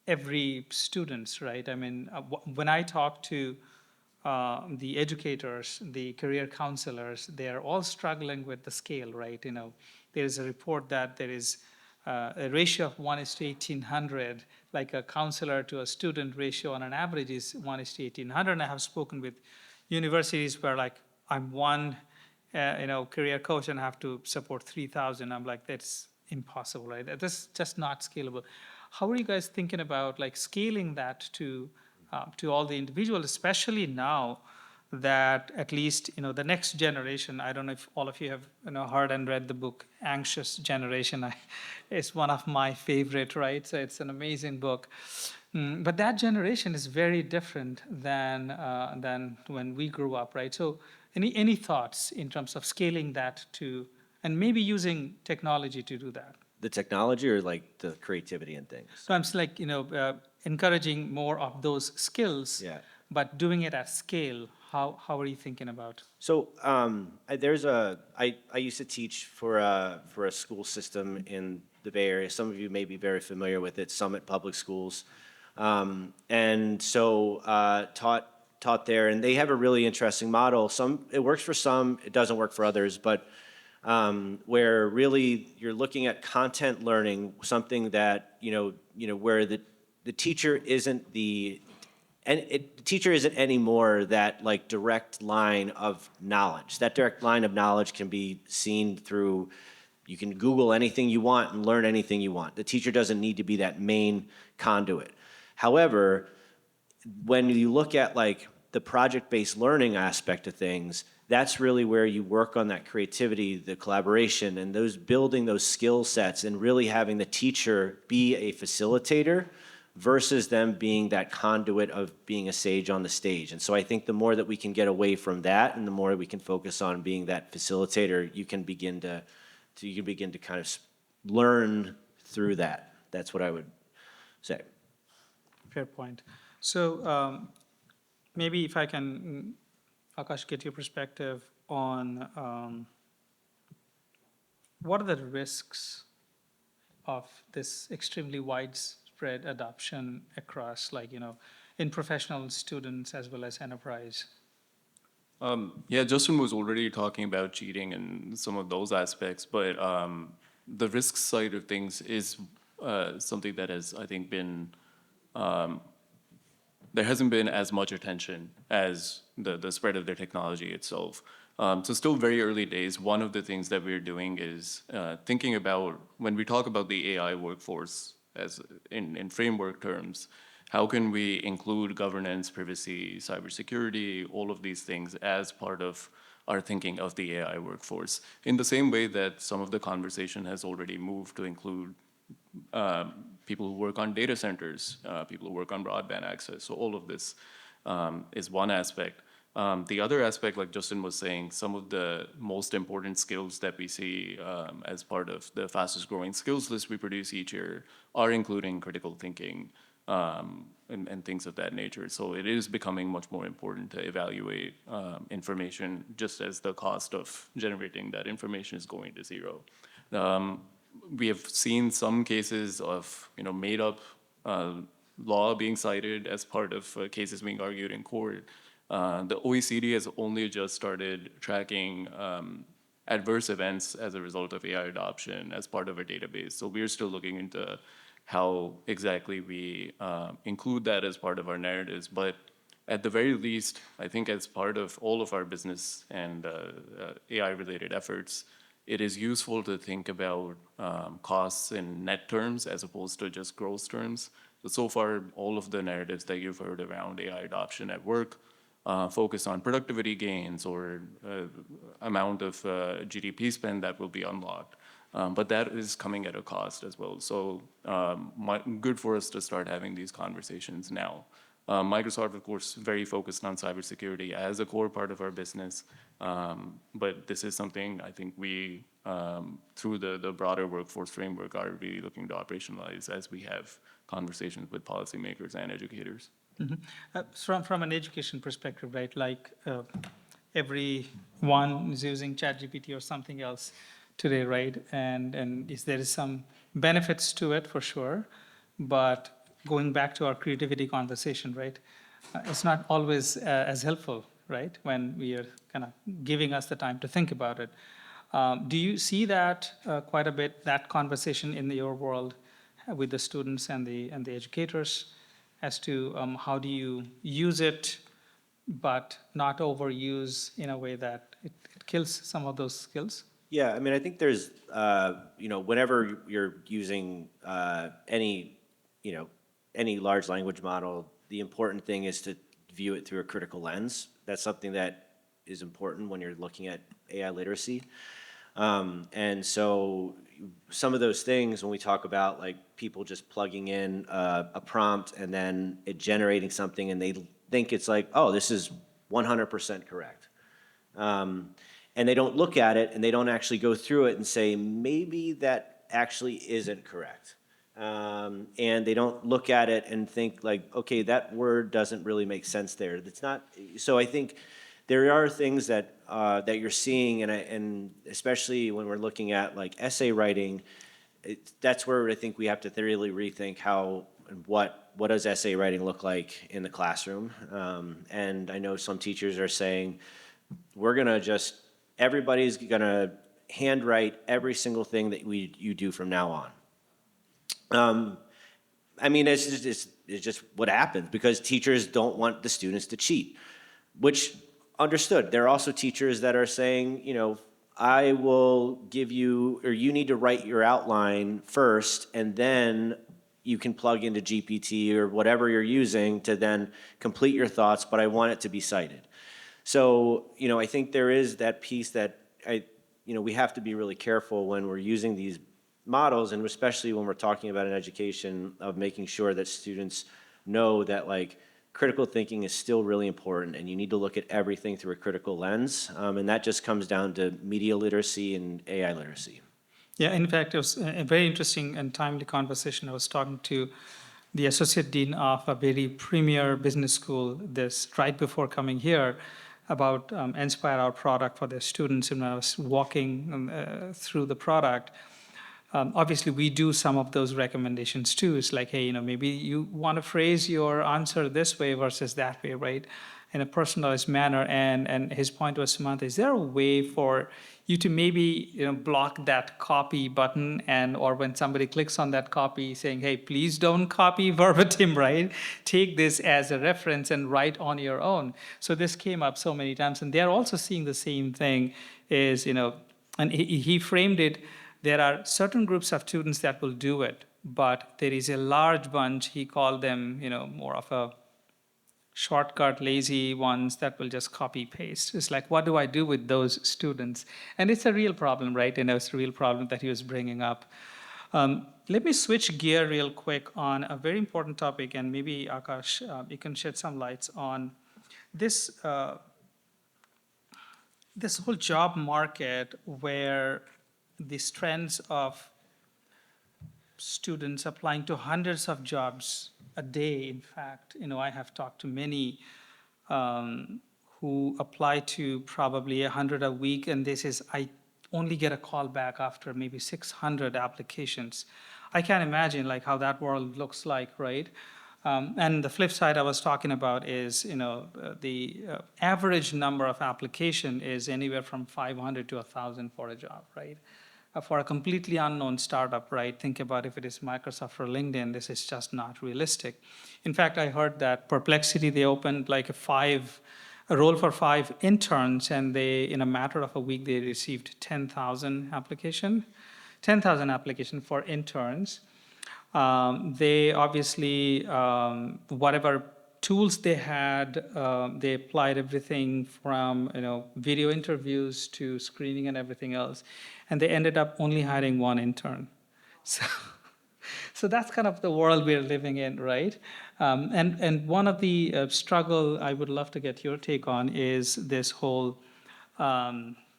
every students, right? I mean, when I talk to the educators, the career counselors, they are all struggling with the scale, right? You know, there is a report that there is a ratio of 1:1800, like a counselor to a student ratio on an average is 1:1800. And I have spoken with universities where, like, I'm one career coach and I have to support 3,000. I'm like, that's impossible, right? That's just not scalable. How are you guys thinking about like scaling that to all the individuals, especially now that at least the next generation? I don't know if all of you have heard and read the book Anxious Generation. It's one of my favorite, right? So it's an amazing book. But that generation is very different than when we grew up, right? So any thoughts in terms of scaling that to, and maybe using technology to do that? The technology or like the creativity and things? So I'm like, encouraging more of those skills, Yeah. but doing it at scale. How are you thinking about? So I used to teach for a school system in the Bay Area. Some of you may be very familiar with it, Summit Public Schools. And so taught there, and they have a really interesting model. It works for some, it doesn't work for others, but where really you're looking at content learning, something that, where the teacher isn't the teacher isn't anymore that like direct line of knowledge. That direct line of knowledge can be seen through, you can Google anything you want and learn anything you want. The teacher doesn't need to be that main conduit. However, when you look at like the project-based learning aspect of things, that's really where you work on that creativity, the collaboration, and those building those skill sets and really having the teacher be a facilitator versus them being that conduit of being a sage on the stage. And so I think the more that we can get away from that and the more we can focus on being that facilitator, you can begin to kind of learn through that. That's what I would say. Fair point. So maybe if I can, Akash, get your perspective on what are the risks of this extremely widespread adoption across, like, in professional students as well as enterprise? Yeah, Justin was already talking about cheating and some of those aspects, but the risk side of things is something that has, I think, been there hasn't been as much attention as the spread of the technology itself. So still very early days. One of the things that we're doing is thinking about, when we talk about the AI workforce as in framework terms, how can we include governance, privacy, cybersecurity, all of these things as part of our thinking of the AI workforce? In the same way that some of the conversation has already moved to include people who work on data centers, people who work on broadband access. So all of this is one aspect. The other aspect, like Justin was saying, some of the most important skills that we see as part of the fastest growing skills list we produce each year are including critical thinking and things of that nature. So it is becoming much more important to evaluate information just as the cost of generating that information is going to zero. We have seen some cases of made up law being cited as part of cases being argued in court. The OECD has only just started tracking adverse events as a result of AI adoption as part of a database. So we're still looking into how exactly we include that as part of our narratives. But at the very least, I think as part of all of our business and AI-related efforts, it is useful to think about costs in net terms as opposed to just gross terms. So far, all of the narratives that you've heard around AI adoption at work focus on productivity gains or amount of GDP spend that will be unlocked. But that is coming at a cost as well. So good for us to start having these conversations now. Microsoft, of course, very focused on cybersecurity as a core part of our business. But this is something I think we, through the broader workforce framework, are really looking to operationalize as we have conversations with policymakers and educators. Mm-hmm. From an education perspective, right? Like everyone is using ChatGPT or something else today, right? And there is some benefits to it for sure, but going back to our creativity conversation, right? It's not always as helpful, right? When we are kind of giving us the time to think about it. Do you see that quite a bit, that conversation in your world with the students and the educators as to how do you use it, but not overuse in a way that it kills some of those skills? Yeah, I mean, I think there's, whenever you're using any large language model, the important thing is to view it through a critical lens. That's something that is important when you're looking at AI literacy. And so some of those things, when we talk about like people just plugging in a prompt and then it generating something and they think it's like, oh, this is 100% correct. And they don't look at it and they don't actually go through it and say, maybe that actually isn't correct. And they don't look at it and think like, okay, that word doesn't really make sense there. That's not, so I think there are things that that you're seeing, and especially when we're looking at like essay writing, that's where I think we have to thoroughly rethink how and what does essay writing look like in the classroom. And I know some teachers are saying, we're gonna just, everybody's gonna handwrite every single thing that you do from now on. I mean, it's just what happens because teachers don't want the students to cheat, which understood. There are also teachers that are saying, you know, I will give you, or you need to write your outline first, and then you can plug into GPT or whatever you're using to then complete your thoughts, but I want it to be cited. So, you know, I think there is that piece that we have to be really careful when we're using these models, and especially when we're talking about an education of making sure that students know that like critical thinking is still really important, and you need to look at everything through a critical lens, and that just comes down to media literacy and AI literacy. Yeah, in fact, it was a very interesting and timely conversation. I was talking to the associate dean of a very premier business school this right before coming here about Inspire, our product for their students. And when I was walking through the product, obviously we do some of those recommendations too. It's like, hey, you know, maybe you want to phrase your answer this way versus that way, right? In a personalized manner. And his point was, Samantha, is there a way for you to maybe, you know, block that copy button, and or when somebody clicks on that copy saying, hey, please don't copy verbatim, right? Take this as a reference and write on your own. So this came up so many times, and they're also seeing the same thing is, you know, and he framed it, there are certain groups of students that will do it, but there is a large bunch, he called them, you know, more of a shortcut, lazy ones that will just copy paste. It's like, what do I do with those students? And it's a real problem, right? And it's a real problem that he was bringing up. Let me switch gear real quick on a very important topic, and maybe Akash, you can shed some lights on this. This whole job market where these trends of students applying to hundreds of jobs a day. In fact, you know, I have talked to many who apply to probably 100 a week, and this is, I only get a call back after maybe 600 applications. I can't imagine like how that world looks like, right? And the flip side I was talking about is, you know, the average number of application is anywhere from 500 to 1,000 for a job, right? For a completely unknown startup, right? Think about if it is Microsoft or LinkedIn, this is just not realistic. In fact, I heard that Perplexity, they opened like a role for 5 interns, and they, in a matter of a week, they received 10,000 application for interns. They obviously, whatever tools they had, they applied everything from, you know, video interviews to screening and everything else. And they ended up only hiring 1 intern. So that's kind of the world we're living in, right? And one of the struggle I would love to get your take on is this whole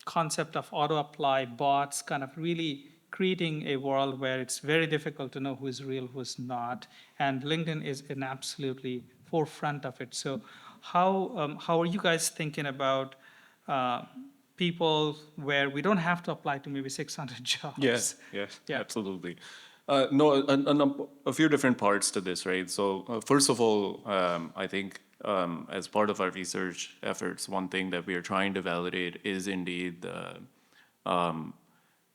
concept of auto-apply bots kind of really creating a world where it's very difficult to know who's real, who's not. And LinkedIn is in absolutely forefront of it. So how are you guys thinking about people where we don't have to apply to maybe 600 jobs? Yes, Yeah. absolutely. No, a few different parts to this, right? So first of all, I think as part of our research efforts, one thing that we are trying to validate is indeed the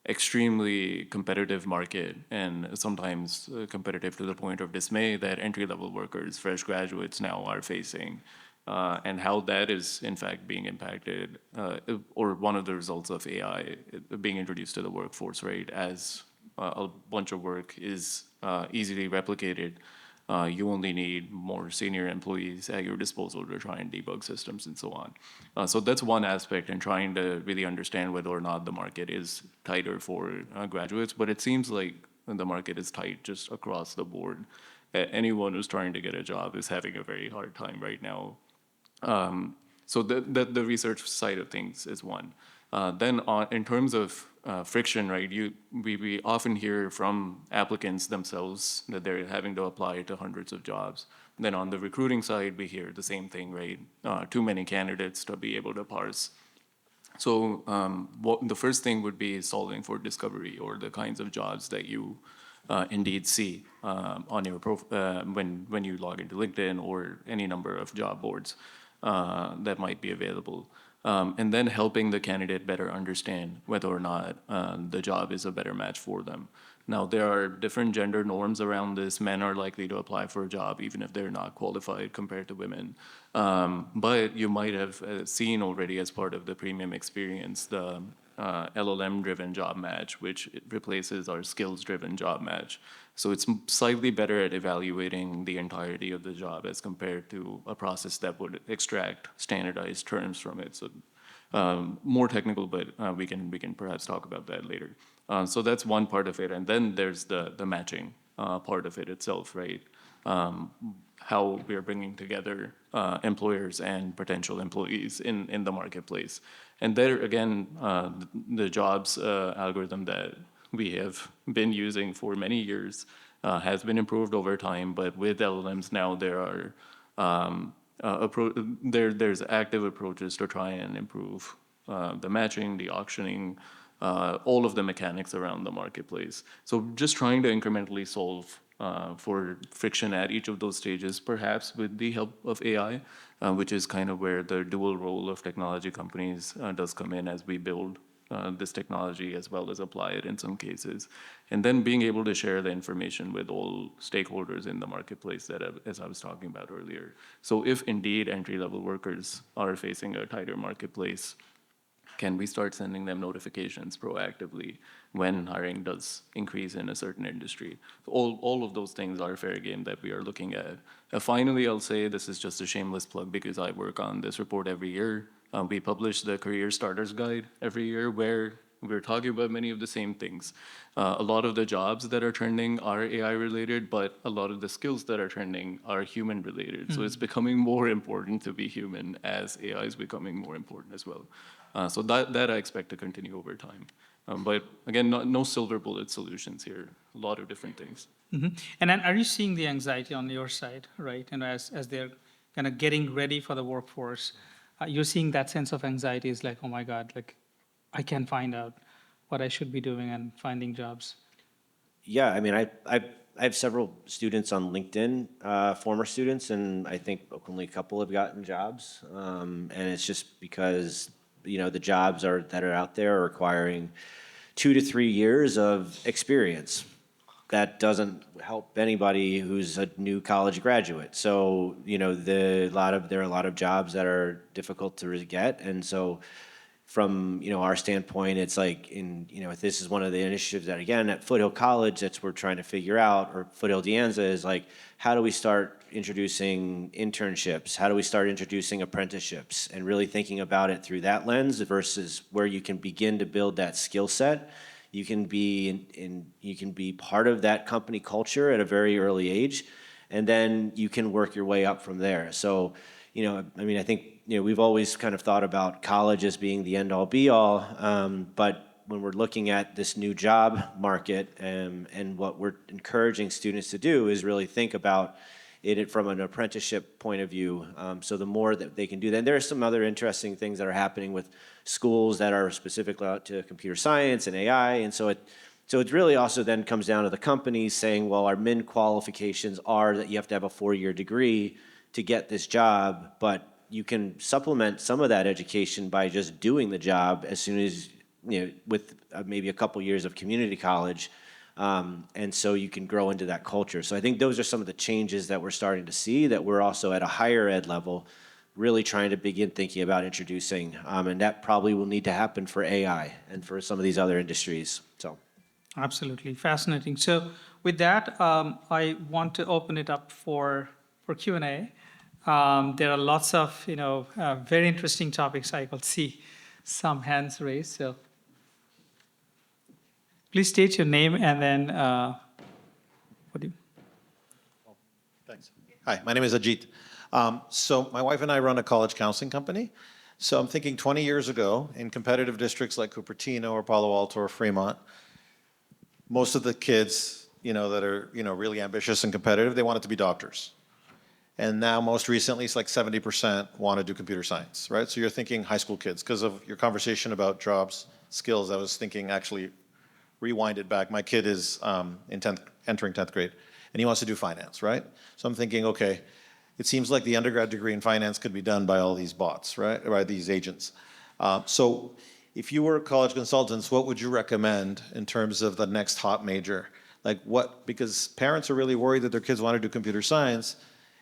extremely competitive market, and sometimes competitive to the point of dismay that entry-level workers, fresh graduates now are facing. And how that is in fact being impacted, or one of the results of AI being introduced to the workforce, right? As a bunch of work is easily replicated, you only need more senior employees at your disposal to try and debug systems and so on. So that's one aspect in trying to really understand whether or not the market is tighter for graduates, but it seems like the market is tight just across the board. Anyone who's trying to get a job is having a very hard time right now. So the research side of things is one. Then in terms of friction, right, we often hear from applicants themselves that they're having to apply to hundreds of jobs. Then on the recruiting side, we hear the same thing, right? Too many candidates to be able to parse. So the first thing would be solving for discovery, or the kinds of jobs that you indeed see on your when you log into LinkedIn or any number of job boards that might be available. and then helping the candidate better understand whether or not the job is a better match for them. Now, there are different gender norms around this. Men are likely to apply for a job even if they're not qualified compared to women. But you might have seen already as part of the premium experience the LLM-driven job match, which replaces our skills-driven job match. So it's slightly better at evaluating the entirety of the job as compared to a process that would extract standardized terms from it. So more technical, but we can perhaps talk about that later. So that's one part of it, and then there's the matching part of it itself, right? How we are bringing together employers and potential employees in the marketplace. And there again, the jobs algorithm that we have been using for many years has been improved over time, but with LLMs now there are there's active approaches to try and improve the matching, the auctioning, all of the mechanics around the marketplace. So just trying to incrementally solve for friction at each of those stages, perhaps with the help of AI, which is kind of where the dual role of technology companies does come in as we build this technology as well as apply it in some cases. And then being able to share the information with all stakeholders in the marketplace that, as I was talking about earlier. So if indeed entry-level workers are facing a tighter marketplace, can we start sending them notifications proactively when hiring does increase in a certain industry? All of those things are fair game that we are looking at. Finally, I'll say this is just a shameless plug because I work on this report every year. We publish the Career Starters Guide every year where we're talking about many of the same things. A lot of the jobs that are trending are AI related, but a lot of the skills that are trending are human related. So it's becoming more important to be human as AI is becoming more important as well. So that I expect to continue over time. But again, no silver bullet solutions here, a lot of different things. And then are you seeing the anxiety on your side, right? And as they're kind of getting ready for the workforce, you're seeing that sense of anxiety is like, oh my God, like I can't find out what I should be doing and finding jobs. Yeah, I mean, I have several students on LinkedIn, former students, and I think only a couple have gotten jobs. And it's just because, you know, the jobs that are out there are requiring 2 to 3 years of experience. That doesn't help anybody who's a new college graduate. So, you know, there are a lot of jobs that are difficult to get, and so from, you know, our standpoint, it's like you know, this is one of the initiatives that, again, at Foothill College, that's we're trying to figure out, or Foothill De Anza, is like, how do we start introducing internships? How do we start introducing apprenticeships? And really thinking about it through that lens versus where you can begin to build that skill set. You can be part of that company culture at a very early age, and then you can work your way up from there. So, you know, I mean, I think, you know, we've always kind of thought about college as being the end-all be-all, but when we're looking at this new job market and what we're encouraging students to do is really think about it from an apprenticeship point of view. So the more that they can do that, and there are some other interesting things that are happening with schools that are specifically out to computer science and AI, and so it really also then comes down to the companies saying, well, our min qualifications are that you have to have a 4-year degree to get this job, but you can supplement some of that education by just doing the job as soon as, you know, with maybe a couple years of community college, and so you can grow into that culture. So I think those are some of the changes that we're starting to see, that we're also at a higher ed level really trying to begin thinking about introducing, and that probably will need to happen for AI and for some of these other industries. So, Absolutely, fascinating. So with that, I want to open it up for Q&A. There are lots of, you know, very interesting topics. I could see some hands raised. So please state your name and then what do you? Thanks. Hi, my name is Ajit. So my wife and I run a college counseling company. So I'm thinking 20 years ago, in competitive districts like Cupertino or Palo Alto or Fremont, most of the kids, you know, that are, you know, really ambitious and competitive, they wanted to be doctors. And now most recently, it's like 70% want to do computer science, right? So you're thinking high school kids. Because of your conversation about jobs, skills, I was thinking actually rewind it back. My kid is entering 10th grade, and he wants to do finance, right? So I'm thinking, okay, it seems like the undergrad degree in finance could be done by all these bots, right? By these agents. So if you were college consultants, what would you recommend in terms of the next hot major? Like what, because parents are really worried that their kids want to do computer science,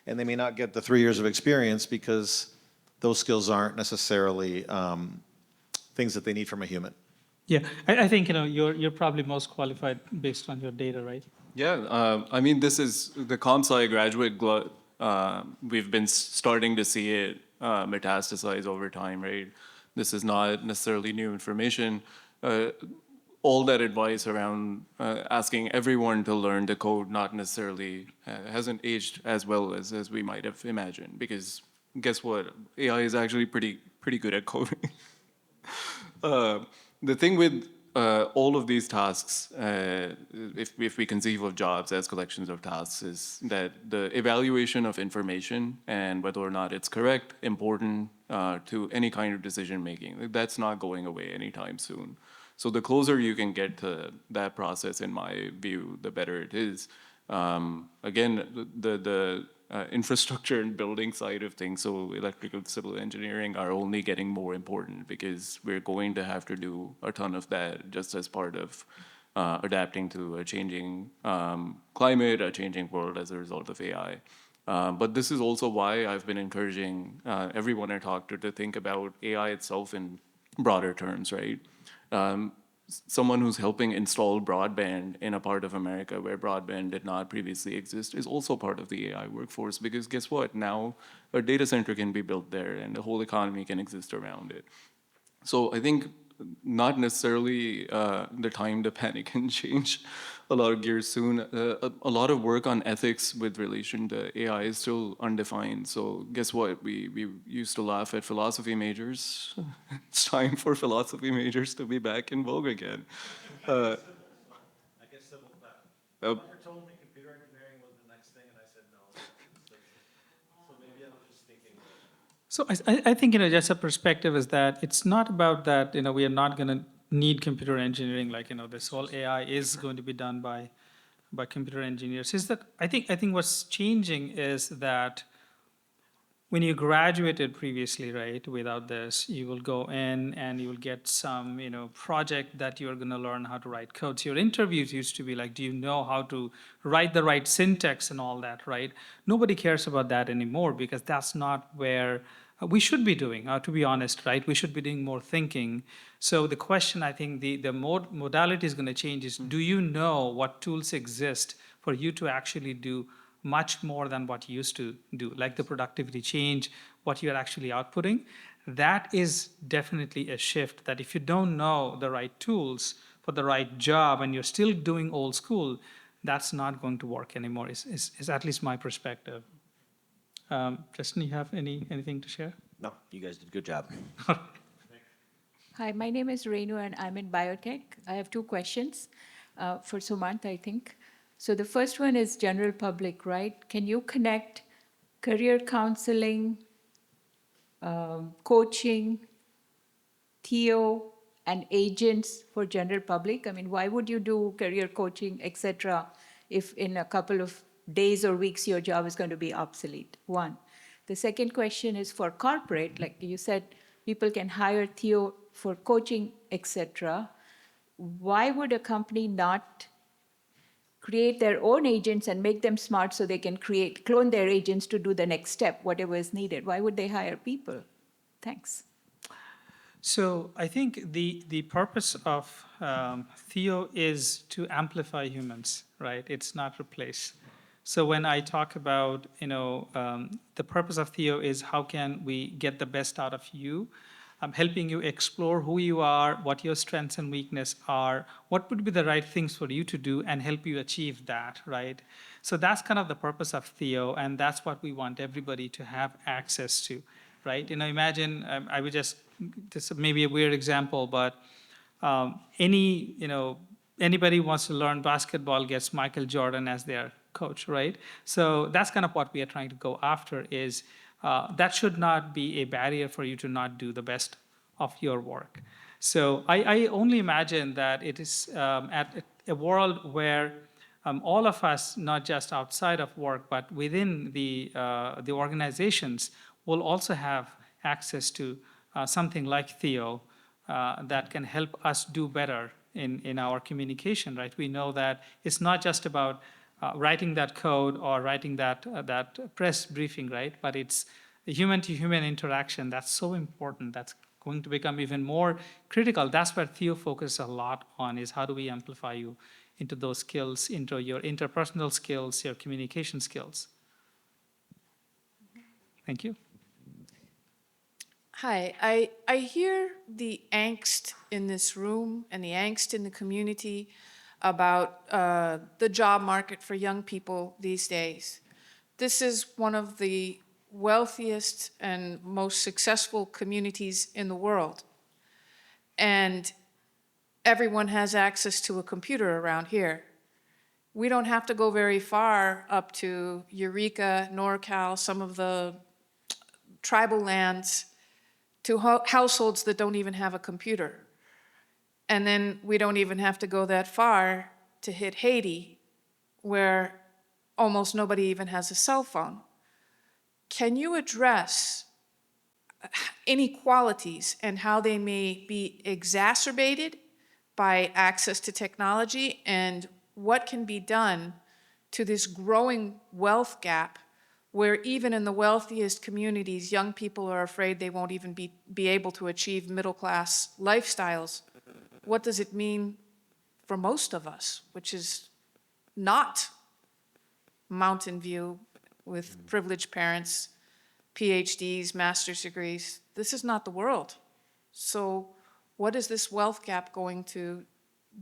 and they may not get the 3 years of experience because those skills aren't necessarily things that they need from a human. Yeah, I think, you're probably most qualified based on your data, right? Yeah, I mean, this is the comp sci graduate we've been starting to see it metastasize over time, right? This is not necessarily new information. All that advice around asking everyone to learn to code not necessarily hasn't aged as well as we might have imagined, because guess what? AI is actually pretty good at coding. The thing with all of these tasks, if we conceive of jobs as collections of tasks, is that the evaluation of information and whether or not it's correct, important to any kind of decision making, that's not going away anytime soon. So the closer you can get to that process, in my view, the better it is. Again, the infrastructure and building side of things, so electrical civil engineering, are only getting more important because we're going to have to do a ton of that just as part of adapting to a changing climate, a changing world as a result of AI. But this is also why I've been encouraging everyone I talk to think about AI itself in broader terms, right? Someone who's helping install broadband in a part of America where broadband did not previously exist is also part of the AI workforce, because guess what? Now a data center can be built there and the whole economy can exist around it. So I think not necessarily the time to panic and change a lot of gears soon. A lot of work on ethics with relation to AI is still undefined. So guess what? We used to laugh at philosophy majors. It's time for philosophy majors to be back in vogue again. I guess civil Uh, told me computer engineering was the next thing, and I said no. So maybe I was just thinking. So I think, just a perspective is that it's not about that, we are not going to need computer engineering, like, this whole AI is going to be done by computer engineers. Is that I think what's changing is that when you graduated previously, right, without this, you will go in and you will get some, project that you're going to learn how to write code. So your interviews used to be like, do you know how to write the right syntax and all that, right? Nobody cares about that anymore because that's not where we should be doing, to be honest, right? We should be doing more thinking. So the question, I think the modality is going to change is, do you know what tools exist for you to actually do much more than what you used to do, like the productivity change, what you're actually outputting? That is definitely a shift, that if you don't know the right tools for the right job and you're still doing old school, that's not going to work anymore, is at least my perspective. Justin, you have anything to share? No, you guys did a good job. Hi, my name is Renu and I'm in biotech. I have two questions for Sumant, I think. So the first one is general public, right? Can you connect career counseling, coaching, Theo, and agents for general public? I mean, why would you do career coaching, et cetera, if in a couple of days or weeks your job is going to be obsolete? One. The second question is for corporate, like you said, people can hire Theo for coaching, et cetera. Why would a company not create their own agents and make them smart so they can clone their agents to do the next step, whatever is needed? Why would they hire people? Thanks. So I think the purpose of Theo is to amplify humans, right? It's not replace. So when I talk about, the purpose of Theo is how can we get the best out of you? I'm helping you explore who you are, what your strengths and weaknesses are, what would be the right things for you to do, and help you achieve that, right? So that's kind of the purpose of Theo, and that's what we want everybody to have access to, right? Imagine, I would just, this may be a weird example, but anybody who wants to learn basketball gets Michael Jordan as their coach, right? So that's kind of what we are trying to go after is, that should not be a barrier for you to not do the best of your work. So I only imagine that it is at a world where all of us, not just outside of work, but within the organizations, will also have access to something like Theo that can help us do better in our communication, right? We know that it's not just about writing that code or writing that press briefing, right? But it's the human-to-human interaction that's so important. That's going to become even more critical. That's where Theo focuses a lot on, is how do we amplify you into those skills, into your interpersonal skills, your communication skills. Thank you. Hi, I hear the angst in this room and the angst in the community about the job market for young people these days. This is one of the wealthiest and most successful communities in the world. And everyone has access to a computer around here. We don't have to go very far up to Eureka, NorCal, some of the tribal lands, to households that don't even have a computer. And then we don't even have to go that far to hit Haiti, where almost nobody even has a cell phone. Can you address inequalities and how they may be exacerbated by access to technology, and what can be done to this growing wealth gap where even in the wealthiest communities, young people are afraid they won't even be able to achieve middle-class lifestyles? What does it mean for most of us, which is not Mountain View with privileged parents, PhDs, master's degrees? This is not the world. So what is this wealth gap going to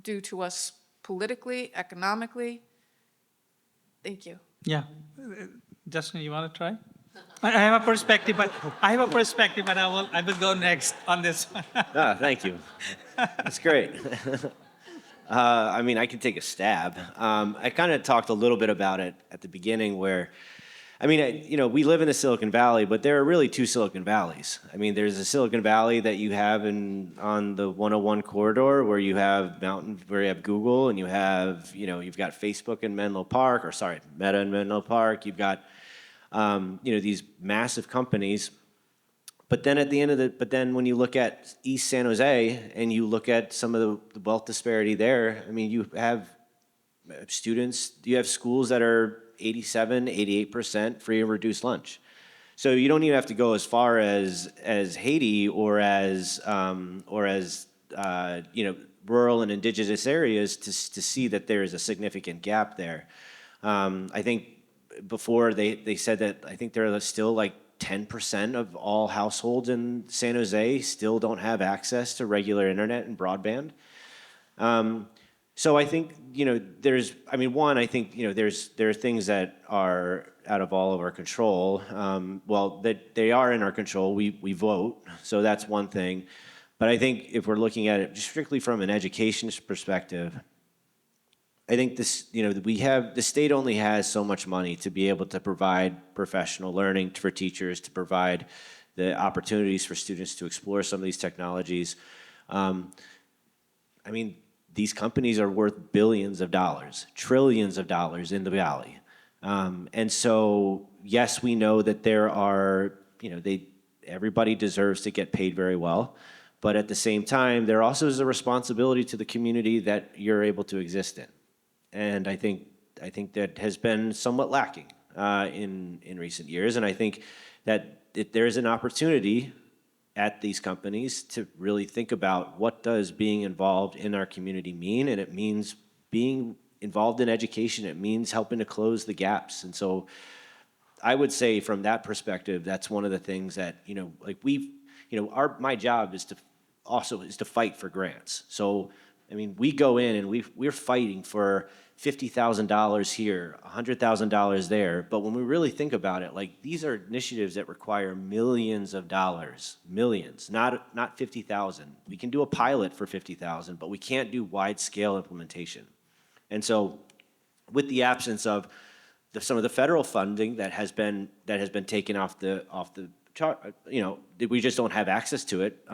do to us politically, economically? Thank you. Yeah. Justin, you want to try? I have a perspective, but I will go next on this one. Thank you. That's great. I mean, I can take a stab. I kind of talked a little bit about it at the beginning where, I mean, we live in the Silicon Valley, but there are really two Silicon Valleys. I mean, there's a Silicon Valley that you have on the 101 corridor where you have Google, and you've got Facebook in Meta in Menlo Park. You've got, these massive companies. But then when you look at East San Jose and you look at some of the wealth disparity there, I mean, you have schools that are 87, 88% free and reduced lunch. So you don't even have to go as far as Haiti or as rural and indigenous areas to see that there is a significant gap there. I think before they said that I think there are still like 10% of all households in San Jose still don't have access to regular internet and broadband. So I think, there are things that are out of all of our control. That they are in our control. We vote, so that's one thing. But I think if we're looking at it just strictly from an education perspective, I think the state only has so much money to be able to provide professional learning for teachers, to provide the opportunities for students to explore some of these technologies. These companies are worth billions of dollars, trillions of dollars in the valley. And so, yes, we know that there are, everybody deserves to get paid very well. But at the same time, there also is a responsibility to the community that you're able to exist in. And I think that has been somewhat lacking in recent years. And I think that there is an opportunity at these companies to really think about what does being involved in our community mean, and it means being involved in education. It means helping to close the gaps. And so I would say from that perspective, that's one of the things that, my job is to fight for grants. So, we go in and we're fighting for $50,000 here, $100,000 there. But when we really think about it, these are initiatives that require millions of dollars, millions, not 50,000. We can do a pilot for 50,000, but we can't do wide-scale implementation. And so, with the absence of some of the federal funding that has been taken off the chart, we just don't have access to it.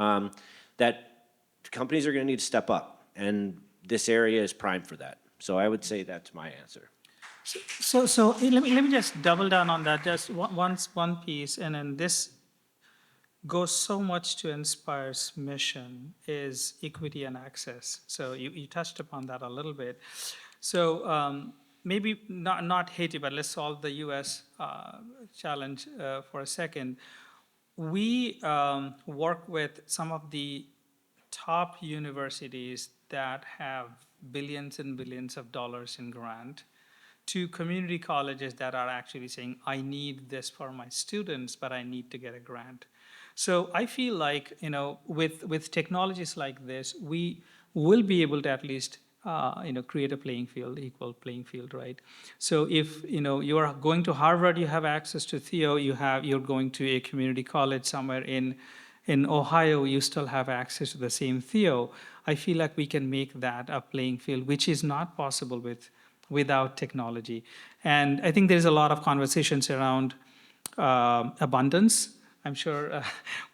That companies are going to need to step up. And this area is primed for that. So I would say that's my answer. So let me just double down on that, just one piece, and then goes so much to Inspire's mission is equity and access. So you touched upon that a little bit. So maybe not Haiti, but let's solve the US challenge for a second. We work with some of the top universities that have billions and billions of dollars in grant to community colleges that are actually saying, I need this for my students, but I need to get a grant. So I feel like, with technologies like this, we will be able to at least create a playing field, equal playing field, right? So if you are going to Harvard, you have access to Theo. You're going to a community college somewhere in Ohio, you still have access to the same Theo. I feel like we can make that a playing field, which is not possible without technology. And I think there's a lot of conversations around abundance. I'm sure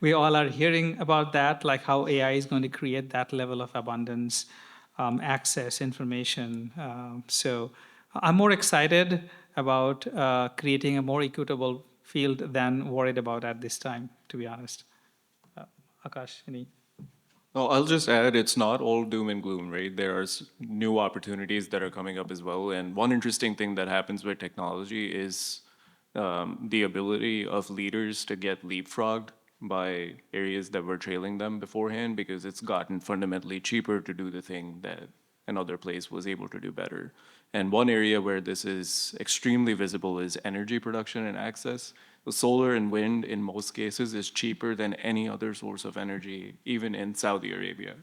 we all are hearing about that, like how AI is going to create that level of abundance, access, information. So I'm more excited about creating a more equitable field than worried about at this time, to be honest. Akash, any? No, I'll just add, it's not all doom and gloom, right? There are new opportunities that are coming up as well. And one interesting thing that happens with technology is the ability of leaders to get leapfrogged by areas that were trailing them beforehand, because it's gotten fundamentally cheaper to do the thing that another place was able to do better. And one area where this is extremely visible is energy production and access. The solar and wind, in most cases, is cheaper than any other source of energy, even in Saudi Arabia.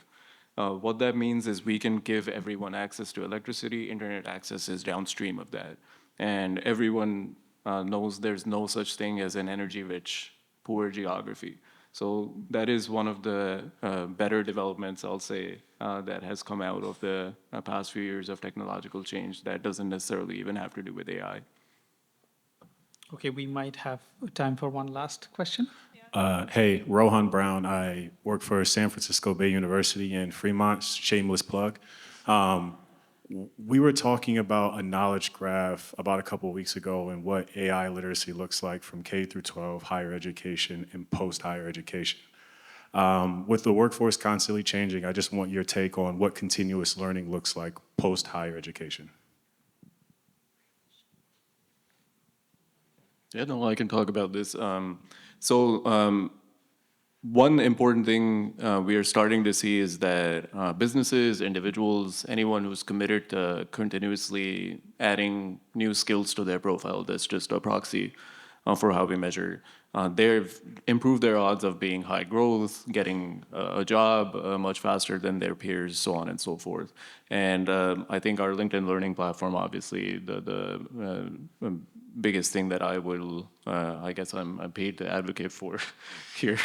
What that means is we can give everyone access to electricity. Internet access is downstream of that. And everyone knows there's no such thing as an energy-rich, poor geography. So that is one of the better developments, I'll say, that has come out of the past few years of technological change that doesn't necessarily even have to do with AI. Okay, we might have time for one last question. Hey, Rohan Brown. I work for San Francisco Bay University in Fremont, shameless plug. We were talking about a knowledge graph about a couple of weeks ago and what AI literacy looks like from K through 12, higher education, and post-higher education. With the workforce constantly changing, I just want your take on what continuous learning looks like post-higher education. Yeah, no, I can talk about this. One important thing we are starting to see is that businesses, individuals, anyone who's committed to continuously adding new skills to their profile, that's just a proxy for how we measure. They've improved their odds of being high growth, getting a job much faster than their peers, so on and so forth. And I think our LinkedIn Learning platform, obviously, the biggest thing that I guess I'm paid to advocate for here.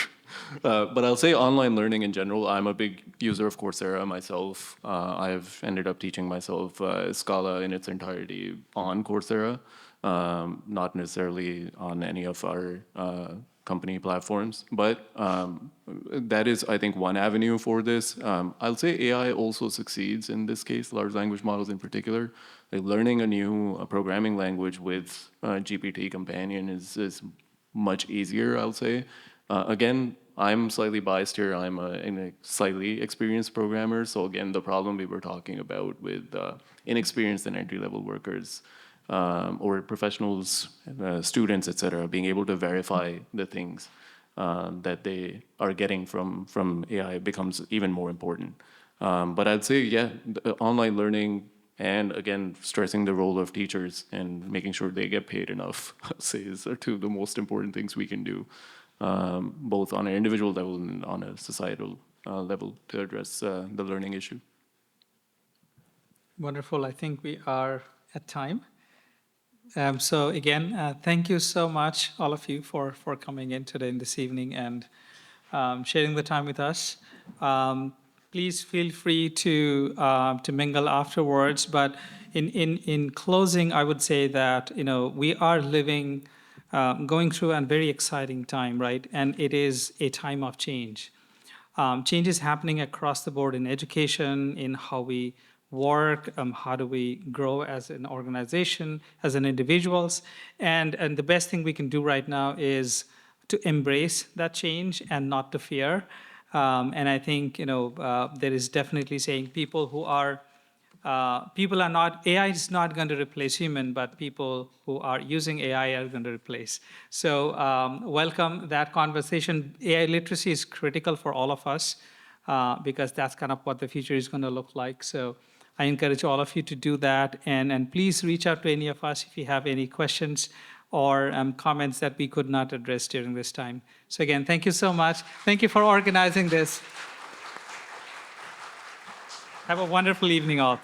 But I'll say online learning in general, I'm a big user of Coursera myself. I've ended up teaching myself Scala in its entirety on Coursera. Not necessarily on any of our company platforms, but that is, I think, one avenue for this. I'll say AI also succeeds in this case, large language models in particular. Like learning a new programming language with GPT Companion is much easier, I'll say. Again, I'm slightly biased here. I'm a slightly experienced programmer. So again, the problem we were talking about with inexperienced and entry-level workers, or professionals, students, et cetera, being able to verify the things that they are getting from AI becomes even more important. But I'd say, yeah, online learning, and again, stressing the role of teachers and making sure they get paid enough, I'd say, are two of the most important things we can do, both on an individual level and on a societal level to address the learning issue. Wonderful. I think we are at time. So again, thank you so much, all of you, for coming in today and this evening and sharing the time with us. Please feel free to mingle afterwards. But in closing, I would say that we are going through a very exciting time, right? And it is a time of change. Change is happening across the board in education, in how we work, how do we grow as an organization, as an individuals. And the best thing we can do right now is to embrace that change and not to fear. And I think, there is definitely saying people are not, AI is not going to replace human, but people who are using AI are going to replace. So welcome that conversation. AI literacy is critical for all of us because that's kind of what the future is going to look like. So I encourage all of you to do that. And please reach out to any of us if you have any questions or comments that we could not address during this time. So again, thank you so much. Thank you for organizing this. Have a wonderful evening all.